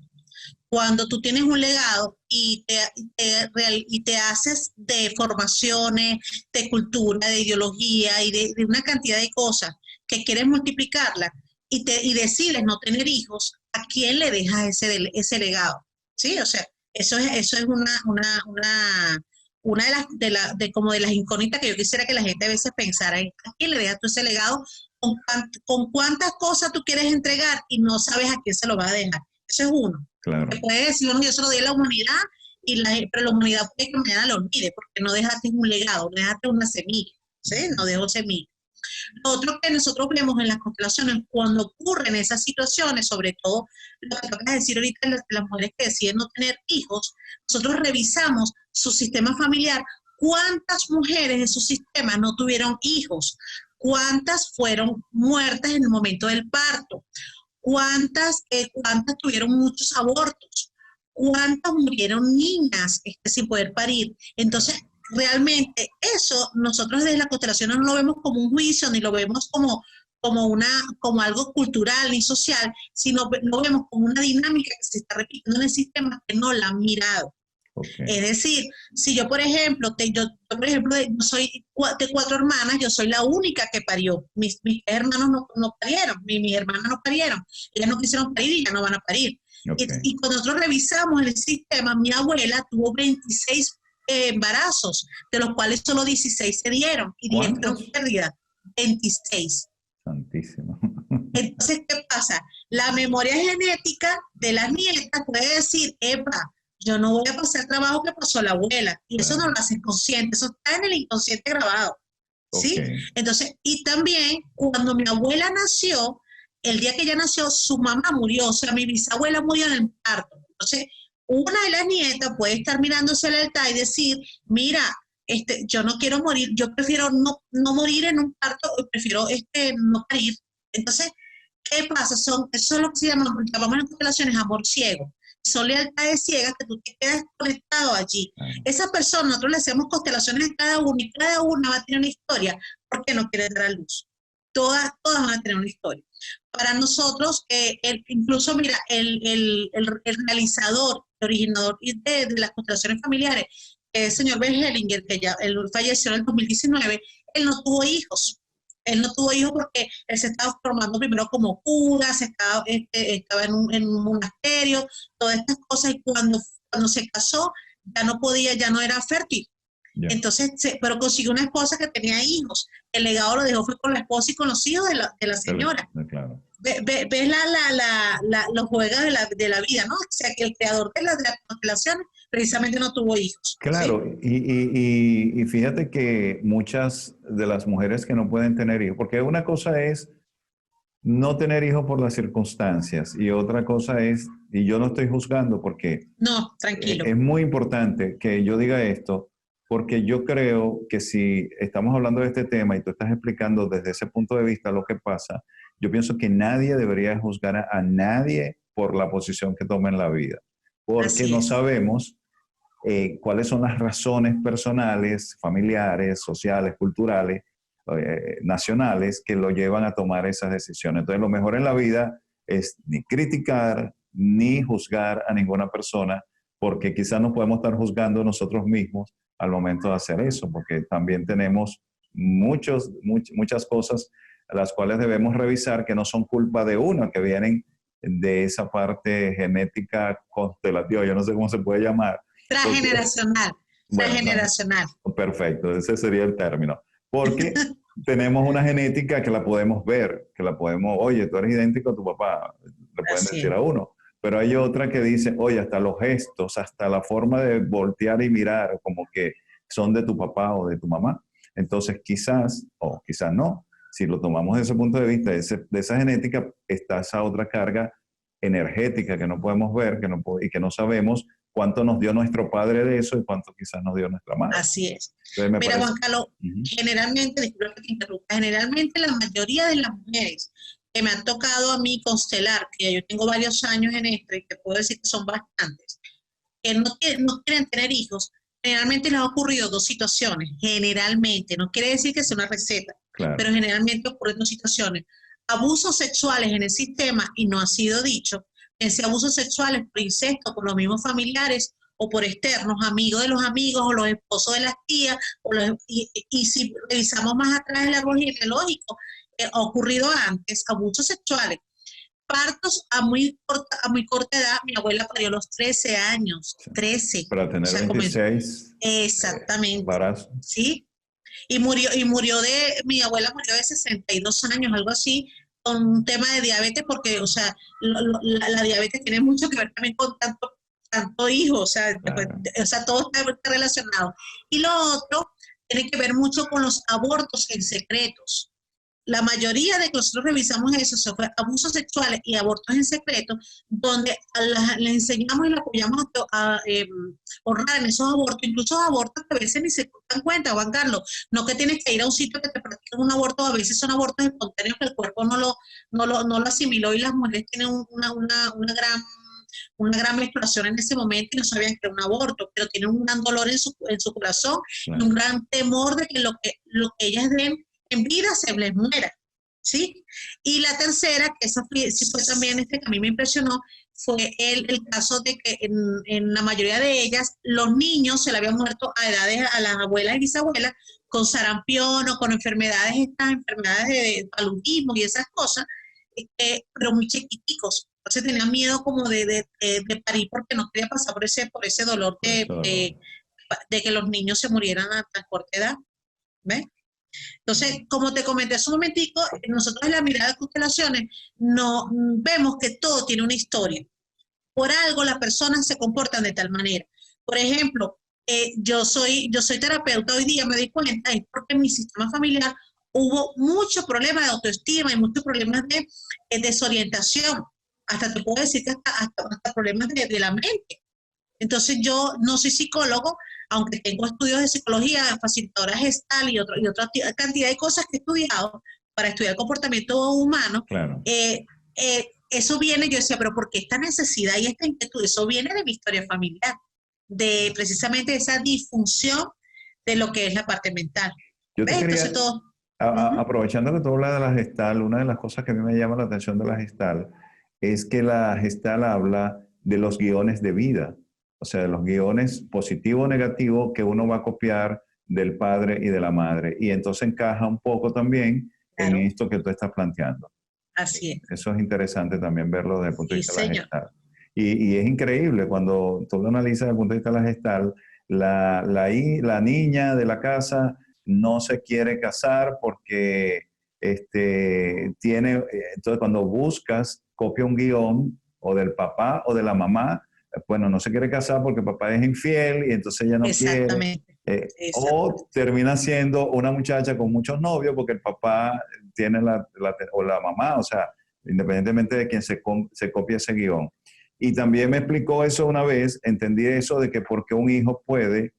Speaker 2: Cuando tú tienes un legado y te haces de formaciones, de cultura, de ideología y de una cantidad de cosas que quieres multiplicarla y decides no tener hijos, ¿a quién le dejas ese legado? ¿Sí? O sea, eso es una como de las incógnitas que yo quisiera que la gente a veces pensara en a quién le dejas tú ese legado, con cuántas cosas tú quieres entregar y no sabes a quién se lo va a dejar. Eso es uno. Porque
Speaker 1: Claro.
Speaker 2: puede decir, bueno, yo se lo doy a la humanidad, pero la humanidad puede que mañana lo olvide, porque no dejaste un legado, no dejaste una semilla, ¿sí? No dejó semilla. Lo otro que nosotros vemos en las constelaciones, cuando ocurren esas situaciones, sobre todo lo que acabas de decir ahorita, las mujeres que deciden no tener hijos, nosotros revisamos su sistema familiar, cuántas mujeres de su sistema no tuvieron hijos, cuántas fueron muertas en el momento del parto, cuántas tuvieron muchos abortos, cuántas murieron niñas sin poder parir. Entonces, realmente eso nosotros desde la constelación no lo vemos como un juicio, ni lo vemos como algo cultural ni social, sino lo vemos como una dinámica que se está repitiendo en el sistema que no la han mirado.
Speaker 1: Okay.
Speaker 2: Es decir, si yo, por ejemplo, yo soy de 4 hermanas, yo soy la única que parió. Mis hermanos no parieron, mis hermanas no parieron. Ellas no quisieron parir y ya no van a parir.
Speaker 1: Okay.
Speaker 2: Y cuando nosotros revisamos el sistema, mi abuela tuvo 26 embarazos, de los cuales solo 16 se dieron y 10 fueron pérdidas. 26.
Speaker 1: Santísimo.
Speaker 2: Entonces, ¿qué pasa? La memoria genética de las nietas puede decir, epa, yo no voy a pasar el trabajo que pasó la abuela. Y eso no lo haces consciente, eso está en el inconsciente grabado. ¿Sí?
Speaker 1: Okay.
Speaker 2: Entonces, y también cuando mi abuela nació, el día que ella nació, su mamá murió, o sea, mi bisabuela murió en el parto. Entonces, una de las nietas puede estar mirándose el altar y decir, mira, yo no quiero morir, yo prefiero no morir en un parto, prefiero no parir. Entonces, ¿qué pasa? Eso es lo que llamamos en constelaciones amor ciego. Son lealtades ciegas que tú te quedas conectado allí. Esa persona, nosotros le hacemos constelaciones a cada uno y cada una va a tener una historia porque no quiere dar a luz. Todas van a tener una historia. Para nosotros, incluso mira, el realizador, el originador de las constelaciones familiares, el señor Ben Hellinger, que ya él falleció en el 2019, él no tuvo hijos. Él no tuvo hijos porque él se estaba formando primero como cura, estaba en un monasterio, todas estas cosas, y cuando se casó ya no podía, ya no era fértil. Yeah. Entonces, pero consiguió una esposa que tenía hijos. El legado lo dejó fue con la esposa y con los hijos de la señora.
Speaker 1: Claro.
Speaker 2: Ves los juegos de la vida, ¿no? O sea, que el creador de las constelaciones precisamente no tuvo hijos.
Speaker 1: Claro, ¿sí? y fíjate que muchas de las mujeres que no pueden tener hijos, porque una cosa es no tener hijos por las circunstancias y otra cosa es, y yo no estoy juzgando porque...
Speaker 2: No, tranquilo.
Speaker 1: Es muy importante que yo diga esto, porque yo creo que si estamos hablando de este tema y tú estás explicando desde ese punto de vista lo que pasa, yo pienso que nadie debería juzgar a nadie por la posición que toma en la vida, porque no sabemos cuáles son las razones personales, familiares, sociales, culturales, nacionales que lo llevan a tomar esas decisiones. Entonces, lo mejor en la vida es ni criticar ni juzgar a ninguna persona, porque quizás nos podemos estar juzgando nosotros mismos al momento de hacer eso, porque también tenemos muchas cosas las cuales debemos revisar que no son culpa de uno, que vienen de esa parte genética constelativa, yo no sé cómo se puede llamar.
Speaker 2: Transgeneracional. Transgeneracional.
Speaker 1: Bueno, perfecto, ese sería el término. Porque tenemos una genética que la podemos ver, que la podemos, oye, tú eres idéntico a tu papá, le pueden decir a uno. Pero hay otra que dice, oye, hasta los gestos, hasta la forma de voltear y mirar, como que son de tu papá o de tu mamá. Entonces, quizás, o quizás no, si lo tomamos desde ese punto de vista, de esa genética, está esa otra carga energética que no podemos ver y que no sabemos cuánto nos dio nuestro padre de eso y cuánto quizás nos dio nuestra madre.
Speaker 2: Así es.
Speaker 1: Entonces,
Speaker 2: Mira, Juan Carlos, generalmente, disculpa que te interrumpa, generalmente la mayoría de las mujeres que me han tocado a mí constelar, que yo tengo varios años en esto y te puedo decir que son bastantes, que no quieren tener hijos, generalmente les ha ocurrido dos situaciones, generalmente, no quiere decir que sea una receta,
Speaker 1: claro,
Speaker 2: pero generalmente ocurren dos situaciones. Abusos sexuales en el sistema, y no ha sido dicho, ese abusos sexuales por incesto con los mismos familiares o por externos, amigos de los amigos o los esposos de las tías, y si revisamos más atrás el árbol genealógico, ha ocurrido antes abusos sexuales. Partos a muy corta edad, mi abuela parió a los 13 años, 13.
Speaker 1: Para tener, o sea, 26.
Speaker 2: Exactamente.
Speaker 1: Embarazos.
Speaker 2: Sí. Mi abuela murió de 62 años, algo así, con un tema de diabetes, porque, o sea, la diabetes tiene mucho que ver también con tanto hijo, o sea,
Speaker 1: Claro.
Speaker 2: Todo está relacionado. Y lo otro tiene que ver mucho con los abortos en secretos. La mayoría de que nosotros revisamos eso, se fue abusos sexuales y abortos en secreto, donde les enseñamos y les apoyamos a honrar en esos abortos, incluso abortos que a veces ni se dan cuenta, Juan Carlos, no que tienes que ir a un sitio que te practiquen un aborto, a veces son abortos espontáneos que el cuerpo no lo asimiló y las mujeres tienen una gran menstruación en ese momento y no sabían que era un aborto, pero tienen un gran dolor en su corazón, claro, y un gran temor de que lo que ellas den en vida se les muera, ¿sí? Y la tercera, que esa sí fue también que a mí me impresionó, fue el caso de que en la mayoría de ellas los niños se le habían muerto a edades, a las abuelas y bisabuelas, con sarampión o con estas enfermedades de paludismo y esas cosas, pero muy chiquiticos. Entonces tenían miedo como de parir porque no quería pasar por ese dolor de que los niños se murieran a tan corta edad, ¿ves? Entonces, como te comenté hace un momentico, nosotros en la mirada de constelaciones no vemos que todo tiene una historia. Por algo las personas se comportan de tal manera. Por ejemplo, yo soy terapeuta hoy día, me doy cuenta, es porque en mi sistema familiar hubo muchos problemas de autoestima y muchos problemas de desorientación. Hasta te puedo decir que hasta problemas de la mente. Entonces yo no soy psicólogo, aunque tengo estudios de psicología, facilitadora gestal y otra cantidad de cosas que he estudiado para estudiar el comportamiento humano.
Speaker 1: Claro.
Speaker 2: Eso viene, yo decía, pero ¿por qué esta necesidad y esta inquietud? Eso viene de mi historia familiar, de precisamente esa disfunción de lo que es la parte mental.
Speaker 1: Yo te quería, entonces, aprovechando que tú hablas de la gestal, una de las cosas que a mí me llama la atención de la gestal es que la gestal habla de los guiones de vida. O sea, de los guiones positivo o negativo que uno va a copiar del padre y de la madre. Y entonces encaja un poco también, claro, en esto que tú estás planteando.
Speaker 2: Así es.
Speaker 1: Eso es interesante también verlo desde el punto de vista de la gestal. Y es increíble cuando tú lo analizas desde el punto de vista de la gestal, la niña de la casa no se quiere casar porque entonces cuando buscas, copia un guión o del papá o de la mamá. Bueno, no se quiere casar porque papá es infiel y entonces ella no quiere. O termina siendo una muchacha con muchos novios porque el papá tiene o la mamá, o sea, independientemente de quién se copia ese guión. Y también me explicó eso una vez, entendí eso de que porque un hijo puede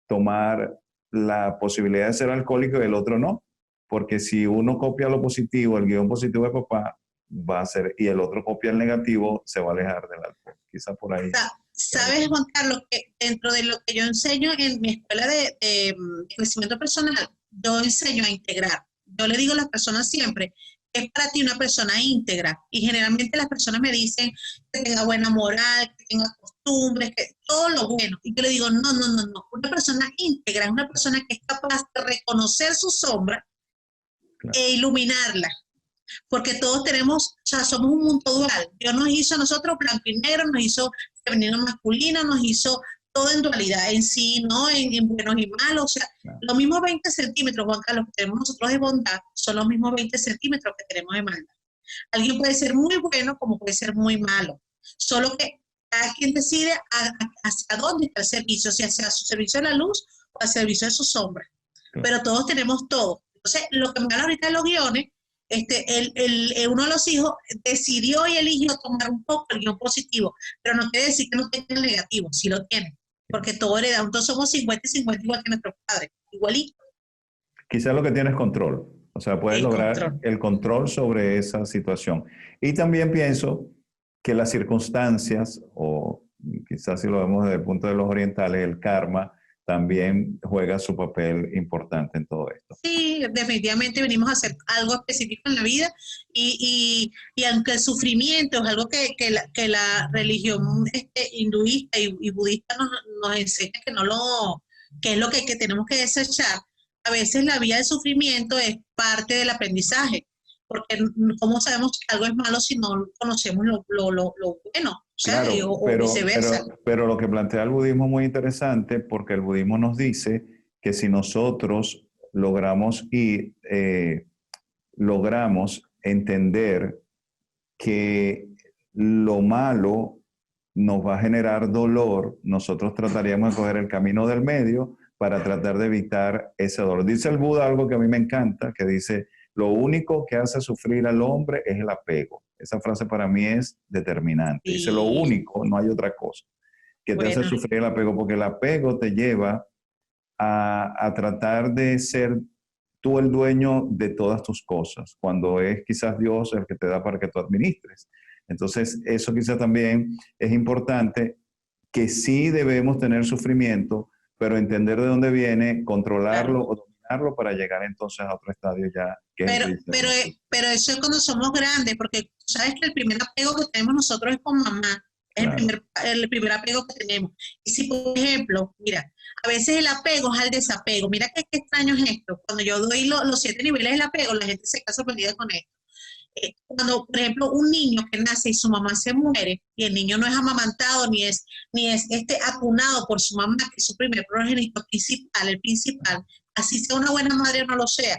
Speaker 1: tomar la posibilidad de ser alcohólico y el otro no. Porque si uno copia lo positivo, el guión positivo de papá, va a ser, y el otro copia el negativo, se va a alejar del alcohol. Quizá por ahí.
Speaker 2: ¿Sabes, Juan Carlos, que dentro de lo que yo enseño en mi escuela de crecimiento personal, yo enseño a integrar? Yo le digo a las personas siempre que es para ti una persona íntegra. Y generalmente las personas me dicen que tenga buena moral, que tenga costumbres, que todo lo bueno. Y yo le digo, no. Una persona íntegra es una persona que es capaz de reconocer su sombra, claro, e iluminarla. Porque todos somos un mundo dual. Dios nos hizo a nosotros blanco y negro, nos hizo femenino masculino, nos hizo todo en dualidad en sí, ¿no? En buenos y malos. O sea, claro, los mismos 20 centímetros, Juan Carlos, que tenemos nosotros de bondad, son los mismos 20 centímetros que tenemos de maldad. Alguien puede ser muy bueno como puede ser muy malo. Solo que cada quien decide hacia dónde está el servicio, si hacia su servicio de la luz o hacia el servicio de su sombra. Claro. Pero todos tenemos todo. Entonces, lo que me habla ahorita de los guiones, uno de los hijos decidió y eligió tomar un poco el guión positivo, pero no quiere decir que no tenga el negativo, sí lo tiene, porque todo heredado, entonces somos 50 y 50 igual que nuestros padres, igualito.
Speaker 1: Quizás lo que tienes es control, o sea, puedes lograr el control sobre esa situación. Y también pienso que las circunstancias, o quizás si lo vemos desde el punto de los orientales, el karma también juega su papel importante en todo esto.
Speaker 2: Sí, definitivamente venimos a hacer algo específico en la vida y aunque el sufrimiento es algo que la religión hinduista y budista nos enseña que es lo que tenemos que desechar, a veces la vía de sufrimiento es parte del aprendizaje, porque ¿cómo sabemos que algo es malo si no conocemos lo bueno? O sea,
Speaker 1: claro,
Speaker 2: o viceversa.
Speaker 1: Pero lo que plantea el budismo es muy interesante porque el budismo nos dice que si nosotros logramos entender que lo malo nos va a generar dolor, nosotros trataríamos de coger el camino del medio para tratar de evitar ese dolor. Dice el Buda algo que a mí me encanta, que dice, lo único que hace sufrir al hombre es el apego. Esa frase para mí es determinante.
Speaker 2: Sí.
Speaker 1: Dice, lo único, no hay otra cosa, que te hace sufrir el apego, porque el apego te lleva a tratar de ser tú el dueño de todas tus cosas, cuando es quizás Dios el que te da para que tú administres. Entonces, eso quizás también es importante, que sí debemos tener sufrimiento, pero entender de dónde viene, controlarlo o dominarlo para llegar entonces a otro estadio ya.
Speaker 2: Pero eso es cuando somos grandes, porque sabes que el primer apego que tenemos nosotros es con mamá, es el primer apego que tenemos. Y si, por ejemplo, mira, a veces el apego es al desapego. Mira qué extraño es esto. Cuando yo doy los 7 niveles del apego, la gente se queda sorprendida con esto. Cuando, por ejemplo, un niño que nace y su mamá se muere, y el niño no es amamantado ni es acunado por su mamá, que es su primer progenitor principal, el principal, así sea una buena madre o no lo sea,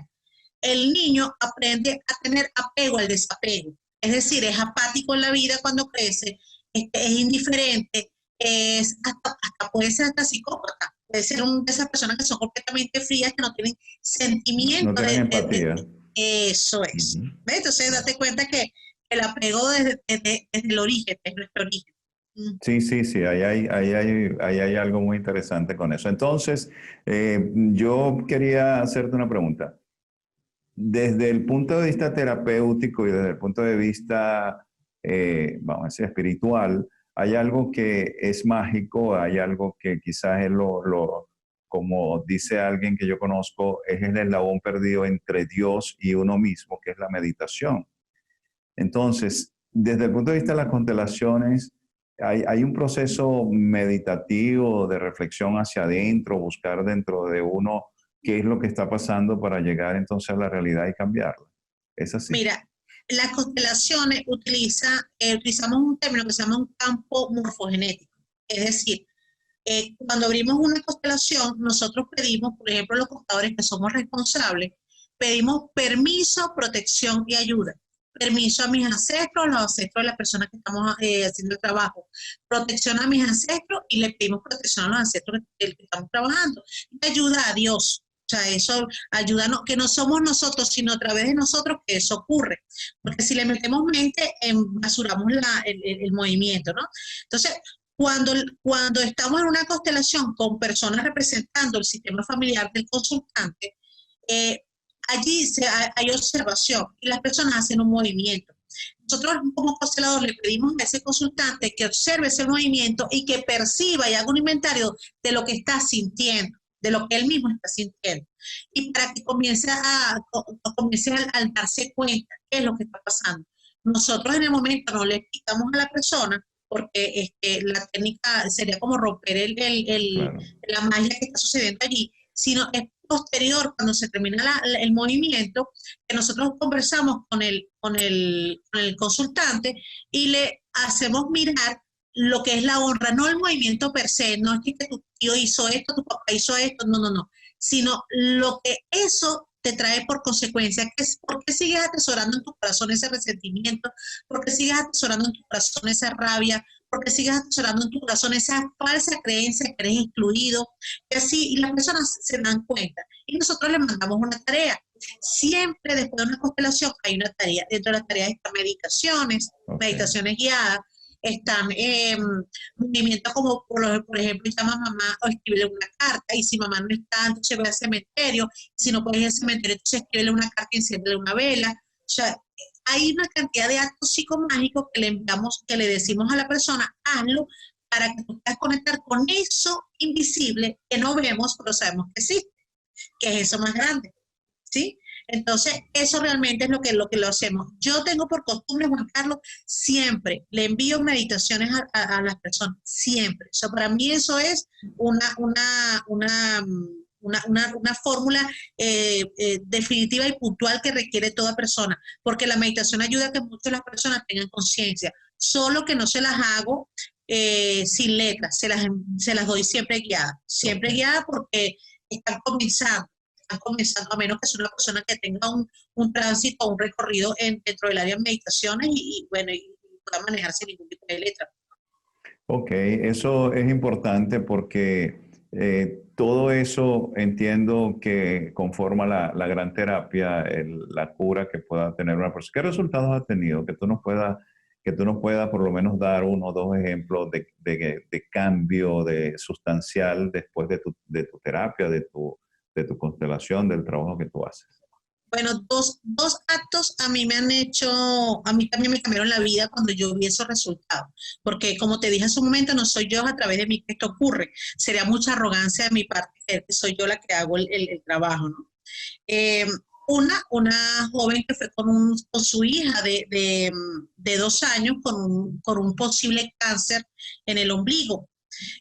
Speaker 2: el niño aprende a tener apego al desapego. Es decir, es apático en la vida cuando crece, es indiferente, hasta puede ser hasta psicópata, puede ser una de esas personas que son completamente frías, que no tienen sentimiento.
Speaker 1: No tienen empatía.
Speaker 2: Eso es. ¿Ves? Entonces, date cuenta que el apego desde el origen, es nuestro origen.
Speaker 1: Sí, ahí hay algo muy interesante con eso. Entonces, yo quería hacerte una pregunta. Desde el punto de vista terapéutico y desde el punto de vista, vamos a decir, espiritual, hay algo que es mágico, hay algo que quizás es como dice alguien que yo conozco, es el eslabón perdido entre Dios y uno mismo, que es la meditación. Entonces, desde el punto de vista de las constelaciones, hay un proceso meditativo de reflexión hacia adentro, buscar dentro de uno qué es lo que está pasando para llegar entonces a la realidad y cambiarla. ¿Es así?
Speaker 2: Mira, las constelaciones utilizamos un término que se llama un campo morfogenético. Es decir, cuando abrimos una constelación, nosotros pedimos, por ejemplo, los contadores que somos responsables, pedimos permiso, protección y ayuda. Permiso a mis ancestros, los ancestros de las personas que estamos haciendo el trabajo. Protección a mis ancestros y le pedimos protección a los ancestros que estamos trabajando. Y ayuda a Dios. O sea, eso ayuda, que no somos nosotros, sino a través de nosotros que eso ocurre. Porque si le metemos mente, basuramos el movimiento, ¿no? Entonces, cuando estamos en una constelación con personas representando el sistema familiar del consultante, allí hay observación y las personas hacen un movimiento. Nosotros como constelador le pedimos a ese consultante que observe ese movimiento y que perciba y haga un inventario de lo que está sintiendo, de lo que él mismo está sintiendo. Y para que comience al darse cuenta qué es lo que está pasando. Nosotros en el momento no le explicamos a la persona, porque la técnica sería como romper la magia que está sucediendo allí, sino es posterior, cuando se termina el movimiento, que nosotros conversamos con el consultante y le hacemos mirar lo que es la honra, no el movimiento per se, no es que tu tío hizo esto, tu papá hizo esto, no, sino lo que eso te trae por consecuencia, que es por qué sigues atesorando en tu corazón ese resentimiento, por qué sigues atesorando en tu corazón esa rabia, porque sigues atesorando en tu corazón esa falsa creencia que eres excluido, y así, y las personas se dan cuenta. Y nosotros les mandamos una tarea, Siempre después de una constelación hay una tarea. Dentro de las tareas están meditaciones, meditaciones guiadas, están movimientos como, por ejemplo, llama a mamá o escribirle una carta, y si mamá no está, entonces ve al cementerio, y si no puedes ir al cementerio, entonces escríbele una carta y enciéndele una vela. O sea, hay una cantidad de actos psicomágicos que le enviamos, que le decimos a la persona, hazlo, para que tú puedas conectar con eso invisible que no vemos, pero sabemos que existe, que es eso más grande, ¿sí? Entonces, eso realmente es lo hacemos. Yo tengo por costumbre, Juan Carlos, siempre le envío meditaciones a las personas, siempre. O sea, para mí eso es una fórmula definitiva y puntual que requiere toda persona, porque la meditación ayuda a que muchas de las personas tengan conciencia, solo que no se las hago sin letras, se las doy siempre guiada porque están comenzando, a menos que sea una persona que tenga un tránsito, un recorrido dentro del área de meditaciones bueno, y pueda manejar sin ningún tipo de letra.
Speaker 1: Ok, eso es importante porque todo eso entiendo que conforma la gran terapia, la cura que pueda tener una persona. ¿Qué resultados has tenido? Que tú nos puedas por lo menos dar uno o dos ejemplos de cambio sustancial después de tu terapia, de tu constelación, del trabajo que tú haces.
Speaker 2: Bueno, dos actos a mí a mí también me cambiaron la vida cuando yo vi esos resultados, porque como te dije hace un momento, no soy yo a través de mí que esto ocurre, sería mucha arrogancia de mi parte, que soy yo la que hago el trabajo, ¿no? Eh, una joven que fue con su hija de 2 años con un posible cáncer en el ombligo,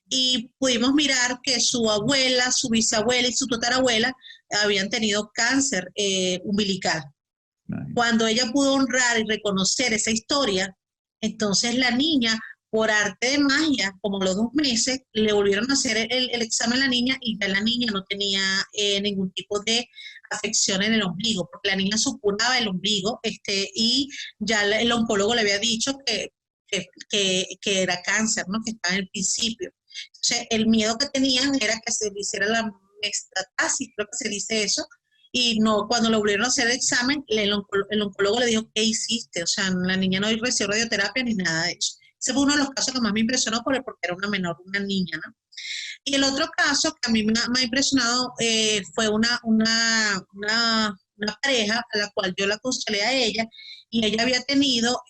Speaker 2: y pudimos mirar que su abuela, su bisabuela y su tatarabuela habían tenido cáncer umbilical.
Speaker 1: Nice.
Speaker 2: Cuando ella pudo honrar y reconocer esa historia, entonces la niña, por arte de magia, como a los 2 meses, le volvieron a hacer el examen a la niña, y ya la niña no tenía ningún tipo de afección en el ombligo, porque la niña supuraba el ombligo, y ya el oncólogo le había dicho que era cáncer, ¿no? Que estaba en el principio. Entonces, el miedo que tenían era que se le hiciera la metastasis, creo que se dice eso, y no, cuando le volvieron a hacer el examen, el oncólogo le dijo, ¿qué hiciste? O sea, la niña no recibió radioterapia ni nada de eso. Ese fue uno de los casos que más me impresionó porque era una menor, una niña, ¿no? Y el otro caso que a mí me ha impresionado fue una pareja a la cual yo la constelé a ella, y ella había tenido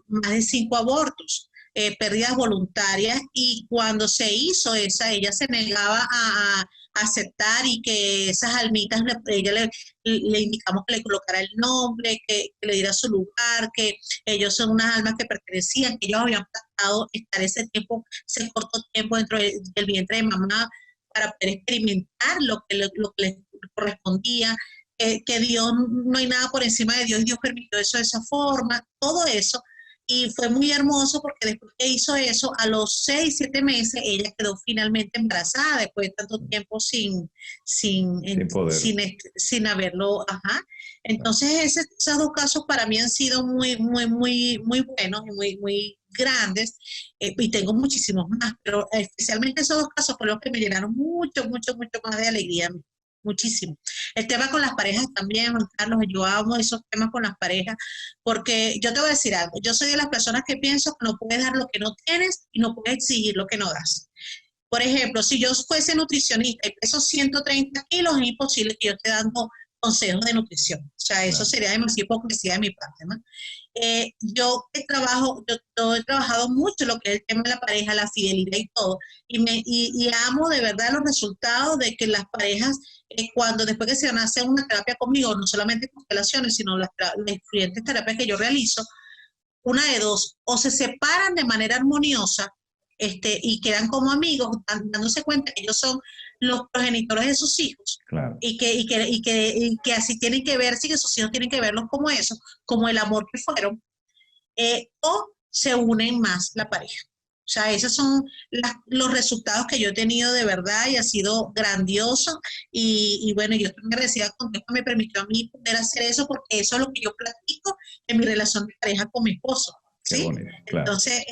Speaker 2: más de 5 abortos, pérdidas voluntarias, y cuando se hizo ella se negaba a aceptar, y que esas almitas, ella le indicamos que le colocara el nombre, que le diera su lugar, que ellos son unas almas que pertenecían, que ellos habían pasado estar ese tiempo, ese corto tiempo dentro del vientre de mamá, para poder experimentar lo que les correspondía, que Dios, no hay nada por encima de Dios, y Dios permitió eso de esa forma, todo eso. Y fue muy hermoso porque después que hizo eso, a los 6, 7 meses, ella quedó finalmente embarazada después de tanto tiempo sin haberlo. Ajá. Entonces, esos 2 casos para mí han sido muy, muy, muy, muy buenos y muy, muy grandes, y tengo muchísimos más, pero especialmente esos 2 casos fueron los que me llenaron mucho, mucho, mucho más de alegría. Muchísimo. El tema con las parejas también, Juan Carlos, yo amo esos temas con las parejas, porque yo te voy a decir algo, yo soy de las personas que pienso que no puedes dar lo que no tienes y no puedes exigir lo que no das. Por ejemplo, si yo fuese nutricionista y peso 130 kilos, es imposible que yo esté dando consejos de nutrición. O sea, eso sería demasiada hipocresía de mi parte, ¿no? Yo he trabajado mucho lo que es el tema de la pareja, la fidelidad y todo, y amo de verdad los resultados de que las parejas, cuando después que se van a hacer una terapia conmigo, no solamente constelaciones, sino las diferentes terapias que yo realizo, una de dos, o se separan de manera armoniosa, y quedan como amigos, dándose cuenta que ellos son los progenitores de sus hijos,
Speaker 1: claro.
Speaker 2: y que así tienen que verse, y que sus hijos tienen que verlos como eso, como el amor que fueron, o se unen más la pareja. O sea, esos son los resultados que yo he tenido de verdad, y ha sido grandioso, y bueno, yo estoy muy agradecida con Dios que me permitió a mí poder hacer eso, porque eso es lo que yo practico en mi relación de pareja con mi esposo.
Speaker 1: Qué
Speaker 2: ¿sí?
Speaker 1: bonito, claro.
Speaker 2: Entonces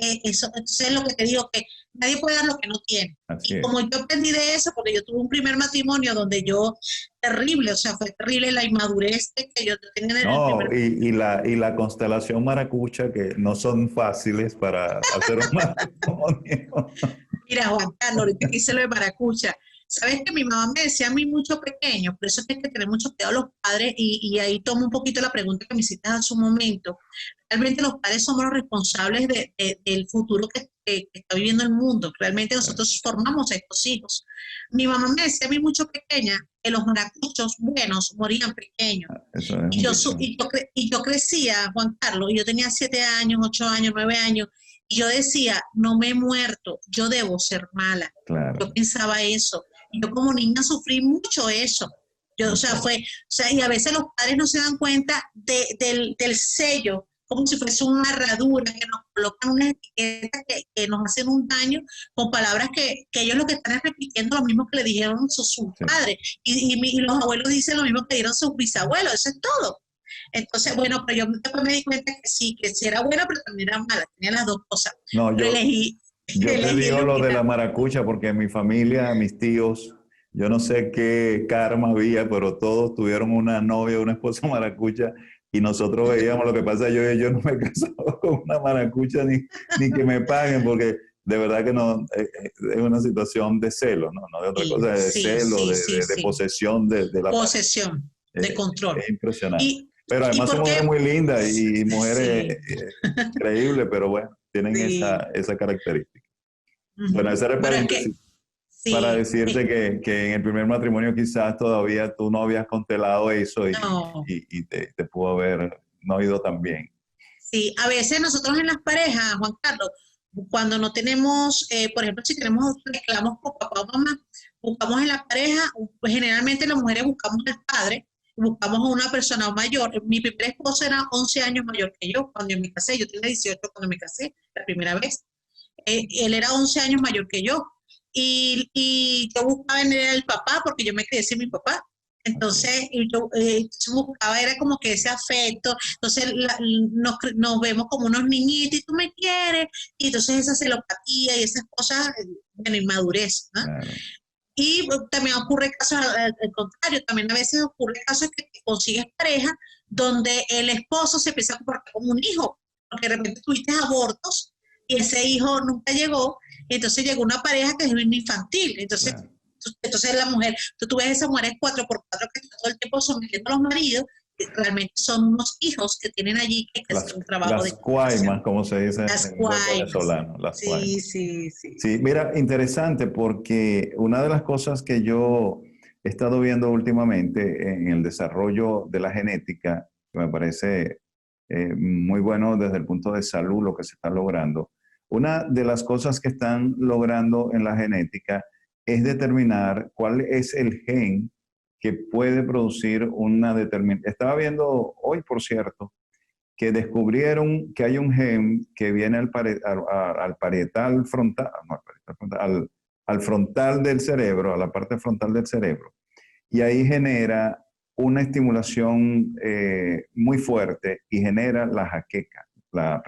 Speaker 2: es lo que te digo, que nadie puede dar lo que no tiene.
Speaker 1: Así
Speaker 2: Y
Speaker 1: es.
Speaker 2: como yo aprendí de eso, porque yo tuve un primer matrimonio donde yo, terrible, o sea, fue terrible la inmadurez que yo tenía en el
Speaker 3: No,
Speaker 2: primer.
Speaker 3: y la constelación maracucha, que no son fáciles para hacer un matrimonio.
Speaker 2: Mira, Juan Carlos, ahorita que hice lo de maracucha, sabes que mi mamá me decía a mí mucho pequeño, por eso es que hay que tener mucho cuidado los padres, y ahí tomo un poquito la pregunta que me hiciste hace un momento. Realmente los padres somos los responsables del futuro que está viviendo el mundo. Realmente nosotros formamos a estos hijos. Mi mamá me decía a mí mucho pequeña que los maracuchos buenos morían pequeños.
Speaker 3: Eso es
Speaker 2: Y yo crecía, Juan Carlos, y yo tenía 7 años, 8 años, 9 años, y yo decía, no me he muerto, yo debo ser mala.
Speaker 1: Claro.
Speaker 2: Yo pensaba eso. Y yo como niña sufrí mucho eso. O sea, y a veces los padres no se dan cuenta del sello, como si fuese una herradura, que nos colocan una etiqueta que nos hacen un daño con palabras que ellos lo que están es repitiendo lo mismo que le dijeron sus padres. Y los abuelos dicen lo mismo que dieron sus bisabuelos, eso es todo. Entonces, bueno, pero yo después me di cuenta que sí era buena, pero también era mala, tenía las dos cosas.
Speaker 3: No,
Speaker 2: Pero
Speaker 3: yo te digo lo de la maracucha porque en mi familia, mis tíos, yo no sé qué karma había, pero todos tuvieron una novia, una esposa maracucha, y nosotros veíamos. Lo que pasa, yo no me he casado con una maracucha ni que me paguen, porque de verdad que no, es una situación de celo, no de otra cosa, de celo, de posesión de la
Speaker 2: posesión, de control.
Speaker 3: Es impresionante. Pero además son mujeres muy lindas y mujeres increíbles, pero bueno, tienen esa característica. Bueno, ese era para decirte que en el primer matrimonio quizás todavía tú no habías constelado eso y te pudo haber no ido tan bien.
Speaker 2: Sí, a veces nosotros en las parejas, Juan Carlos, cuando no tenemos, por ejemplo, si tenemos reclamos por papá o mamá, buscamos en la pareja, pues generalmente las mujeres buscamos al padre, buscamos a una persona mayor. Mi primer esposo era 11 años mayor que yo cuando yo me casé. Yo tenía 18 cuando me casé la primera vez. Él era 11 años mayor que yo. Y yo buscaba en él el papá porque yo me quedé sin mi papá. Entonces, yo buscaba, era como que ese afecto. Entonces, nos vemos como unos niñitos y tú me quieres. Y entonces esa celopatía y esas cosas, bueno, inmadurez, ¿no?
Speaker 1: Claro.
Speaker 2: Y también ocurre casos al contrario, también a veces ocurre casos que consigues pareja donde el esposo se empieza a comportar como un hijo, porque de repente tuviste abortos y ese hijo nunca llegó, y entonces llegó una pareja que es un infantil. Entonces,
Speaker 1: Claro.
Speaker 2: entonces la mujer, tú ves esas mujeres 4x4 que están todo el tiempo sometiendo a los maridos, que realmente son unos hijos que tienen allí que hacer un trabajo
Speaker 3: las cuaimas, como se dice en venezolano. Las cuaimas.
Speaker 2: Sí.
Speaker 3: Sí, mira, interesante, porque una de las cosas que yo he estado viendo últimamente en el desarrollo de la genética, que me parece muy bueno desde el punto de salud lo que se está logrando, una de las cosas que están logrando en la genética es determinar cuál es el gen que puede producir una determinación. Estaba viendo hoy, por cierto, que descubrieron que hay un gen que viene al parietal frontal, al frontal del cerebro, a la parte frontal del cerebro, y ahí genera una estimulación muy fuerte y genera la jaqueca, la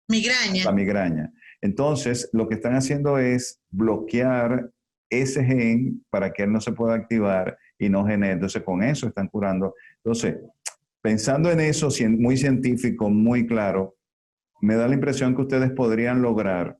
Speaker 2: migraña.
Speaker 3: La migraña. Entonces, lo que están haciendo es bloquear ese gen para que él no se pueda activar y no genere. Entonces, con eso están curando. Entonces, pensando en eso, muy científico, muy claro, me da la impresión que ustedes podrían lograr,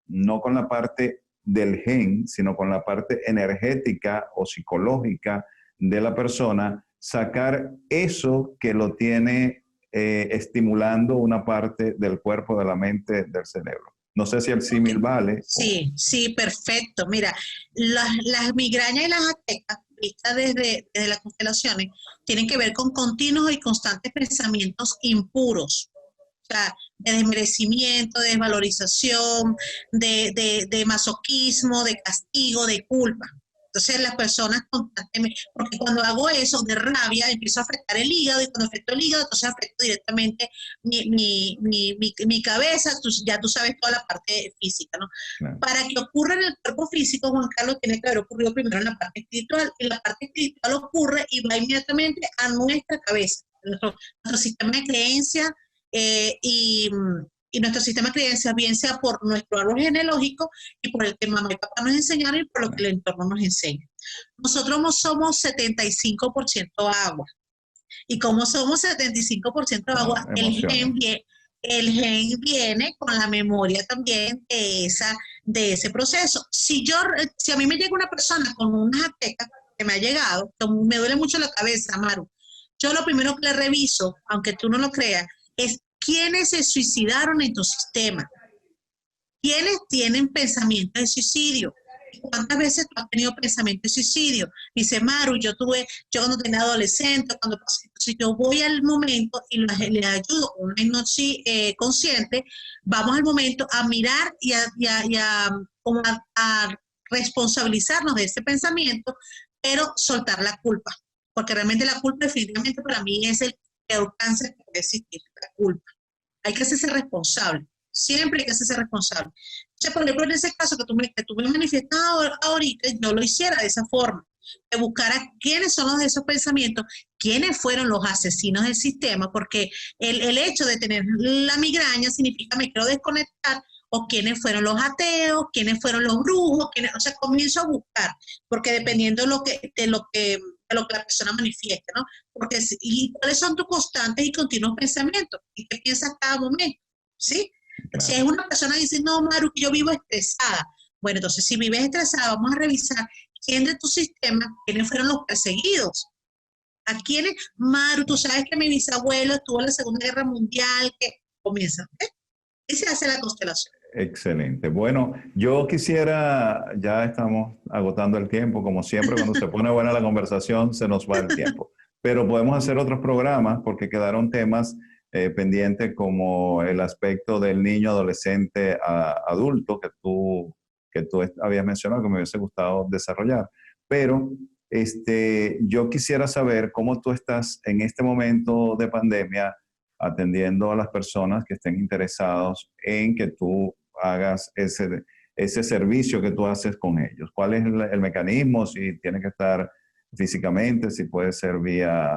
Speaker 3: no con la parte del gen, sino con la parte energética o psicológica de la persona, sacar eso que lo tiene estimulando una parte del cuerpo, de la mente, del cerebro. No sé si el símil vale.
Speaker 2: Sí, perfecto. Mira, las migrañas y las jaquecas, vistas desde las constelaciones, tienen que ver con continuos y constantes pensamientos impuros. O sea, de desmerecimiento, de desvalorización, de masoquismo, de castigo, de culpa. Entonces las personas constantemente, porque cuando hago eso de rabia, empiezo a afectar el hígado, y cuando afecto el hígado, entonces afecto directamente mi cabeza, ya tú sabes toda la parte física, ¿no?
Speaker 1: Claro.
Speaker 2: Para que ocurra en el cuerpo físico, Juan Carlos, tiene que haber ocurrido primero en la parte espiritual, y la parte espiritual ocurre y va inmediatamente a nuestra cabeza, nuestro sistema de creencias, y nuestro sistema de creencias, bien sea por nuestro árbol genealógico y por el que mamá y papá nos enseñaron y por lo que el entorno nos enseña. Nosotros somos 75% agua. Y como somos 75% agua, el gen viene con la memoria también de ese proceso. Si a mí me llega una persona con una jaqueca que me ha llegado, que me duele mucho la cabeza, Maru, yo lo primero que le reviso, aunque tú no lo creas, es quiénes se suicidaron en tu sistema, quiénes tienen pensamientos de suicidio. ¿Cuántas veces tú has tenido pensamiento de suicidio? Dice Maru, yo cuando tenía adolescente, cuando pasé, entonces yo voy al momento y les ayudo con una hipnosis consciente, vamos al momento a mirar y a responsabilizarnos de ese pensamiento, pero soltar la culpa, porque realmente la culpa definitivamente para mí es el peor cáncer que puede existir, la culpa. Hay que hacerse responsable. Siempre hay que hacerse responsable. O sea, por ejemplo, en ese caso que tú me manifestas ahorita, yo lo hiciera de esa forma, de buscar a quiénes son los de esos pensamientos, quiénes fueron los asesinos del sistema, porque el hecho de tener la migraña significa me quiero desconectar, o quiénes fueron los ateos, quiénes fueron los brujos, o sea, comienzo a buscar, porque dependiendo de lo que la persona manifieste, ¿no? Porque, y cuáles son tus constantes y continuos pensamientos, y qué piensas cada momento, ¿sí? Claro. Si es una persona que dice, no, Maru, que yo vivo estresada. Bueno, entonces si vives estresada, vamos a revisar quién de tu sistema, quiénes fueron los perseguidos. ¿A quiénes? Maru, tú sabes que mi bisabuelo estuvo en la Segunda Guerra Mundial, que comienza. Y se hace la constelación.
Speaker 3: Excelente. Bueno, yo quisiera, ya estamos agotando el tiempo, como siempre, cuando se pone buena la conversación, se nos va el tiempo. Pero podemos hacer otros programas porque quedaron temas pendiente como el aspecto del niño, adolescente, adulto que tú habías mencionado que me hubiese gustado desarrollar. Pero yo quisiera saber cómo tú estás en este momento de pandemia atendiendo a las personas que estén interesados en que tú hagas ese servicio que tú haces con ellos. ¿Cuál es el mecanismo? Si tiene que estar físicamente, si puede ser vía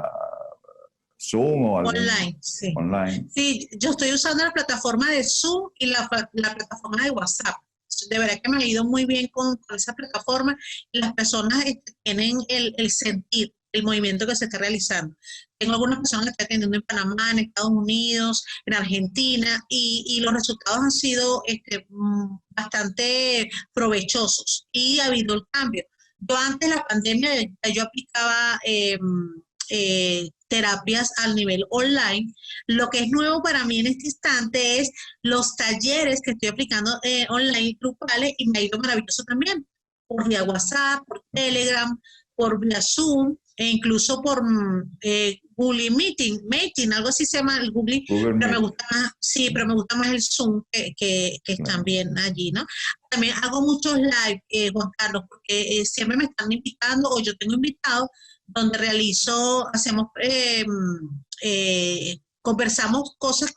Speaker 3: Zoom o algo.
Speaker 2: Online, sí.
Speaker 3: Online.
Speaker 2: Sí, yo estoy usando la plataforma de Zoom y la plataforma de WhatsApp. De verdad que me ha ido muy bien con esa plataforma y las personas tienen el sentir el movimiento que se está realizando. Tengo algunas personas que están atendiendo en Panamá, en Estados Unidos, en Argentina y los resultados han sido bastante provechosos y ha habido el cambio. Yo antes de la pandemia yo aplicaba terapias al nivel online. Lo que es nuevo para mí en este instante es los talleres que estoy aplicando online grupales y me ha ido maravilloso también, por vía WhatsApp, por Telegram, por vía Zoom e incluso por Google Meeting, algo así se llama el Google, pero me gusta más, sí, pero me gusta más el Zoom que están bien allí, ¿no? También hago muchos live, Juan Carlos, porque siempre me están invitando o yo tengo invitados donde conversamos cosas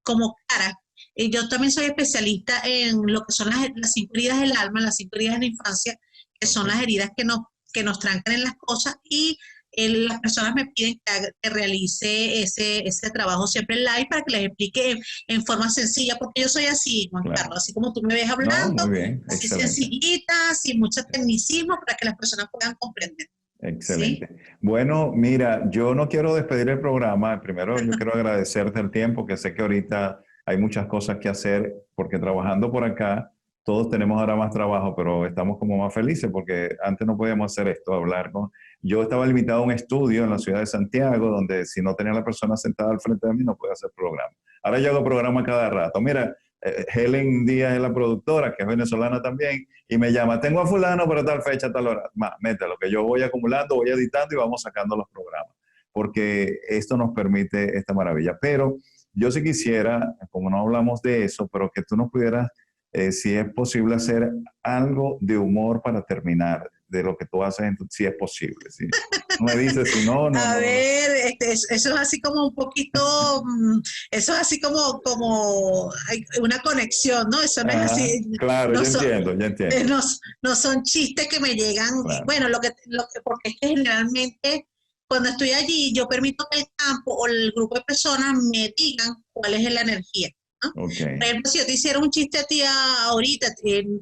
Speaker 2: como caras. Yo también soy especialista en lo que son las 5 heridas del alma, las 5 heridas de la infancia, que son las heridas que nos trancan en las cosas y las personas me piden que realice ese trabajo siempre en live para que les explique en forma sencilla, porque yo soy así, Juan Carlos, así como tú me ves hablando,
Speaker 3: muy bien,
Speaker 2: así
Speaker 3: excelente.
Speaker 2: Sencillita, sin mucho tecnicismo, para que las personas puedan comprender.
Speaker 3: Excelente.
Speaker 2: ¿Sí?
Speaker 3: Bueno, mira, yo no quiero despedir el programa. Primero, yo quiero agradecerte el tiempo, que sé que ahorita hay muchas cosas que hacer, porque trabajando por acá, todos tenemos ahora más trabajo, pero estamos como más felices, porque antes no podíamos hacer esto, hablar con... Yo estaba limitado a un estudio en la ciudad de Santiago, donde si no tenía la persona sentada al frente de mí, no podía hacer programa. Ahora yo hago programa cada rato. Mira, Helen Díaz es la productora, que es venezolana también, y me llama, tengo a fulano para tal fecha, tal hora. Mételo, que yo voy acumulando, voy editando y vamos sacando los programas, porque esto nos permite esta maravilla. Pero yo sí quisiera, como no hablamos de eso, pero que tú nos pudieras, si es posible, hacer algo de humor para terminar de lo que tú haces, si es posible. ¿Sí? Me dices, si no, no.
Speaker 2: A ver, eso es así como un poquito, eso es así como hay una conexión, ¿no? Eso no es así.
Speaker 3: Claro,
Speaker 2: no
Speaker 3: yo entiendo.
Speaker 2: No son chistes que me llegan, claro. Bueno, porque es que generalmente cuando estoy allí, yo permito que el campo o el grupo de personas me digan cuál es la energía, ¿no?
Speaker 3: Okay.
Speaker 2: Por ejemplo, si yo te hiciera un chiste a ti ahorita,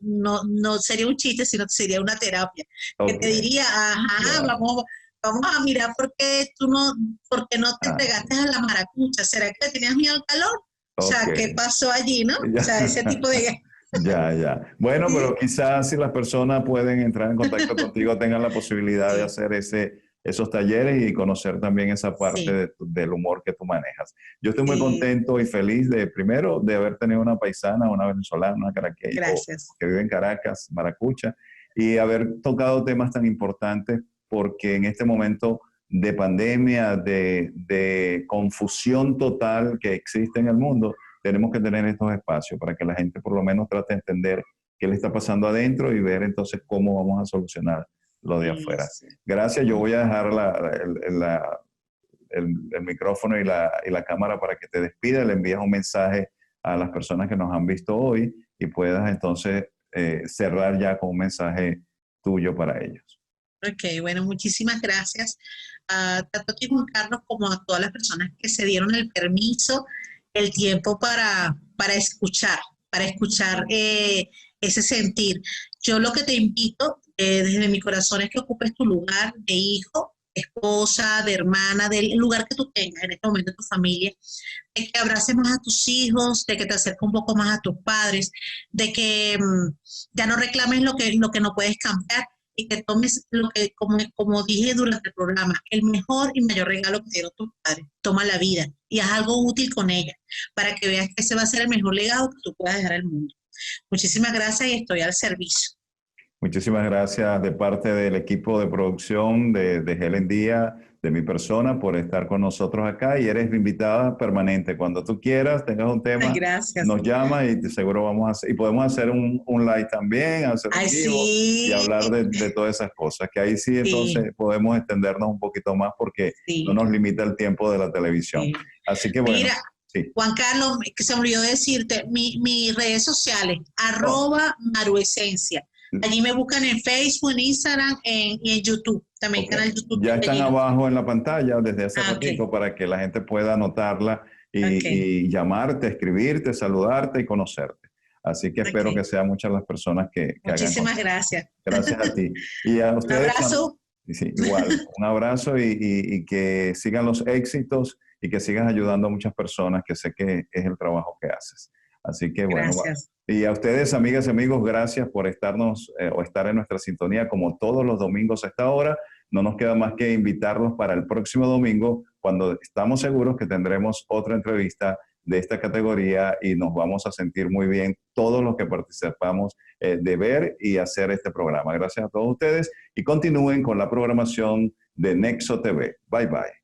Speaker 2: no sería un chiste, sino sería una terapia. Que te diría, ajá, vamos a mirar por qué no te pegaste a la maracucha. ¿Será que le tenías miedo al calor? O sea, ¿qué pasó allí, no? O sea, ese tipo de...
Speaker 3: Ya. Bueno, pero quizás si las personas pueden entrar en contacto contigo, tengan la posibilidad de hacer esos talleres y conocer también esa parte del humor que tú manejas. Yo estoy muy contento y feliz primero, de haber tenido una paisana, una venezolana, una caraqueña que vive en Caracas, maracucha, y haber tocado temas tan importantes, porque en este momento de pandemia, de confusión total que existe en el mundo, tenemos que tener estos espacios para que la gente por lo menos trate de entender qué le está pasando adentro y ver entonces cómo vamos a solucionar lo de afuera. Gracias, yo voy a dejar el micrófono y la cámara para que te despidas, le envíes un mensaje a las personas que nos han visto hoy y puedas entonces cerrar ya con un mensaje tuyo para ellos.
Speaker 2: Ok, bueno, muchísimas gracias tanto a ti, Juan Carlos, como a todas las personas que se dieron el permiso, el tiempo para escuchar ese sentir. Yo lo que te invito desde mi corazón es que ocupes tu lugar de hijo, esposa, de hermana, del lugar que tú tengas en este momento en tu familia, de que abraces más a tus hijos, de que te acerques un poco más a tus padres, de que ya no reclames lo que no puedes cambiar y que tomes lo que, como dije durante el programa, el mejor y mayor regalo que te dieron tus padres. Toma la vida y haz algo útil con ella para que veas que ese va a ser el mejor legado que tú puedas dejar al mundo. Muchísimas gracias y estoy al servicio.
Speaker 3: Muchísimas gracias de parte del equipo de producción de Helen Díaz, de mi persona, por estar con nosotros acá, y eres invitada permanente. Cuando tú quieras, tengas un tema, nos llama y seguro vamos a hacer, y podemos hacer un live también, hacer un vivo y hablar de todas esas cosas, que ahí sí entonces podemos extendernos un poquito más porque no nos limita el tiempo de la televisión. Así que bueno.
Speaker 2: Mira, Juan Carlos, que se me olvidó decirte, mis redes sociales, @maruesencia. Allí me buscan en Facebook, en Instagram y en YouTube. También canal YouTube.
Speaker 3: Ya están abajo en la pantalla desde hace ratito para que la gente pueda anotarla y llamarte, escribirte, saludarte y conocerte. Así que espero que sean muchas las personas que
Speaker 2: Muchísimas gracias.
Speaker 3: Gracias a ti. Y a ustedes,
Speaker 2: un abrazo.
Speaker 3: Sí, igual, un abrazo y que sigan los éxitos y que sigas ayudando a muchas personas, que sé que es el trabajo que haces. Así que bueno, y a ustedes, amigas y amigos, gracias por estar en nuestra sintonía como todos los domingos a esta hora. No nos queda más que invitarlos para el próximo domingo, cuando estamos seguros que tendremos otra entrevista de esta categoría y nos vamos a sentir muy bien todos los que participamos de ver y hacer este programa. Gracias a todos ustedes y continúen con la programación de Nexo TV. Bye, bye.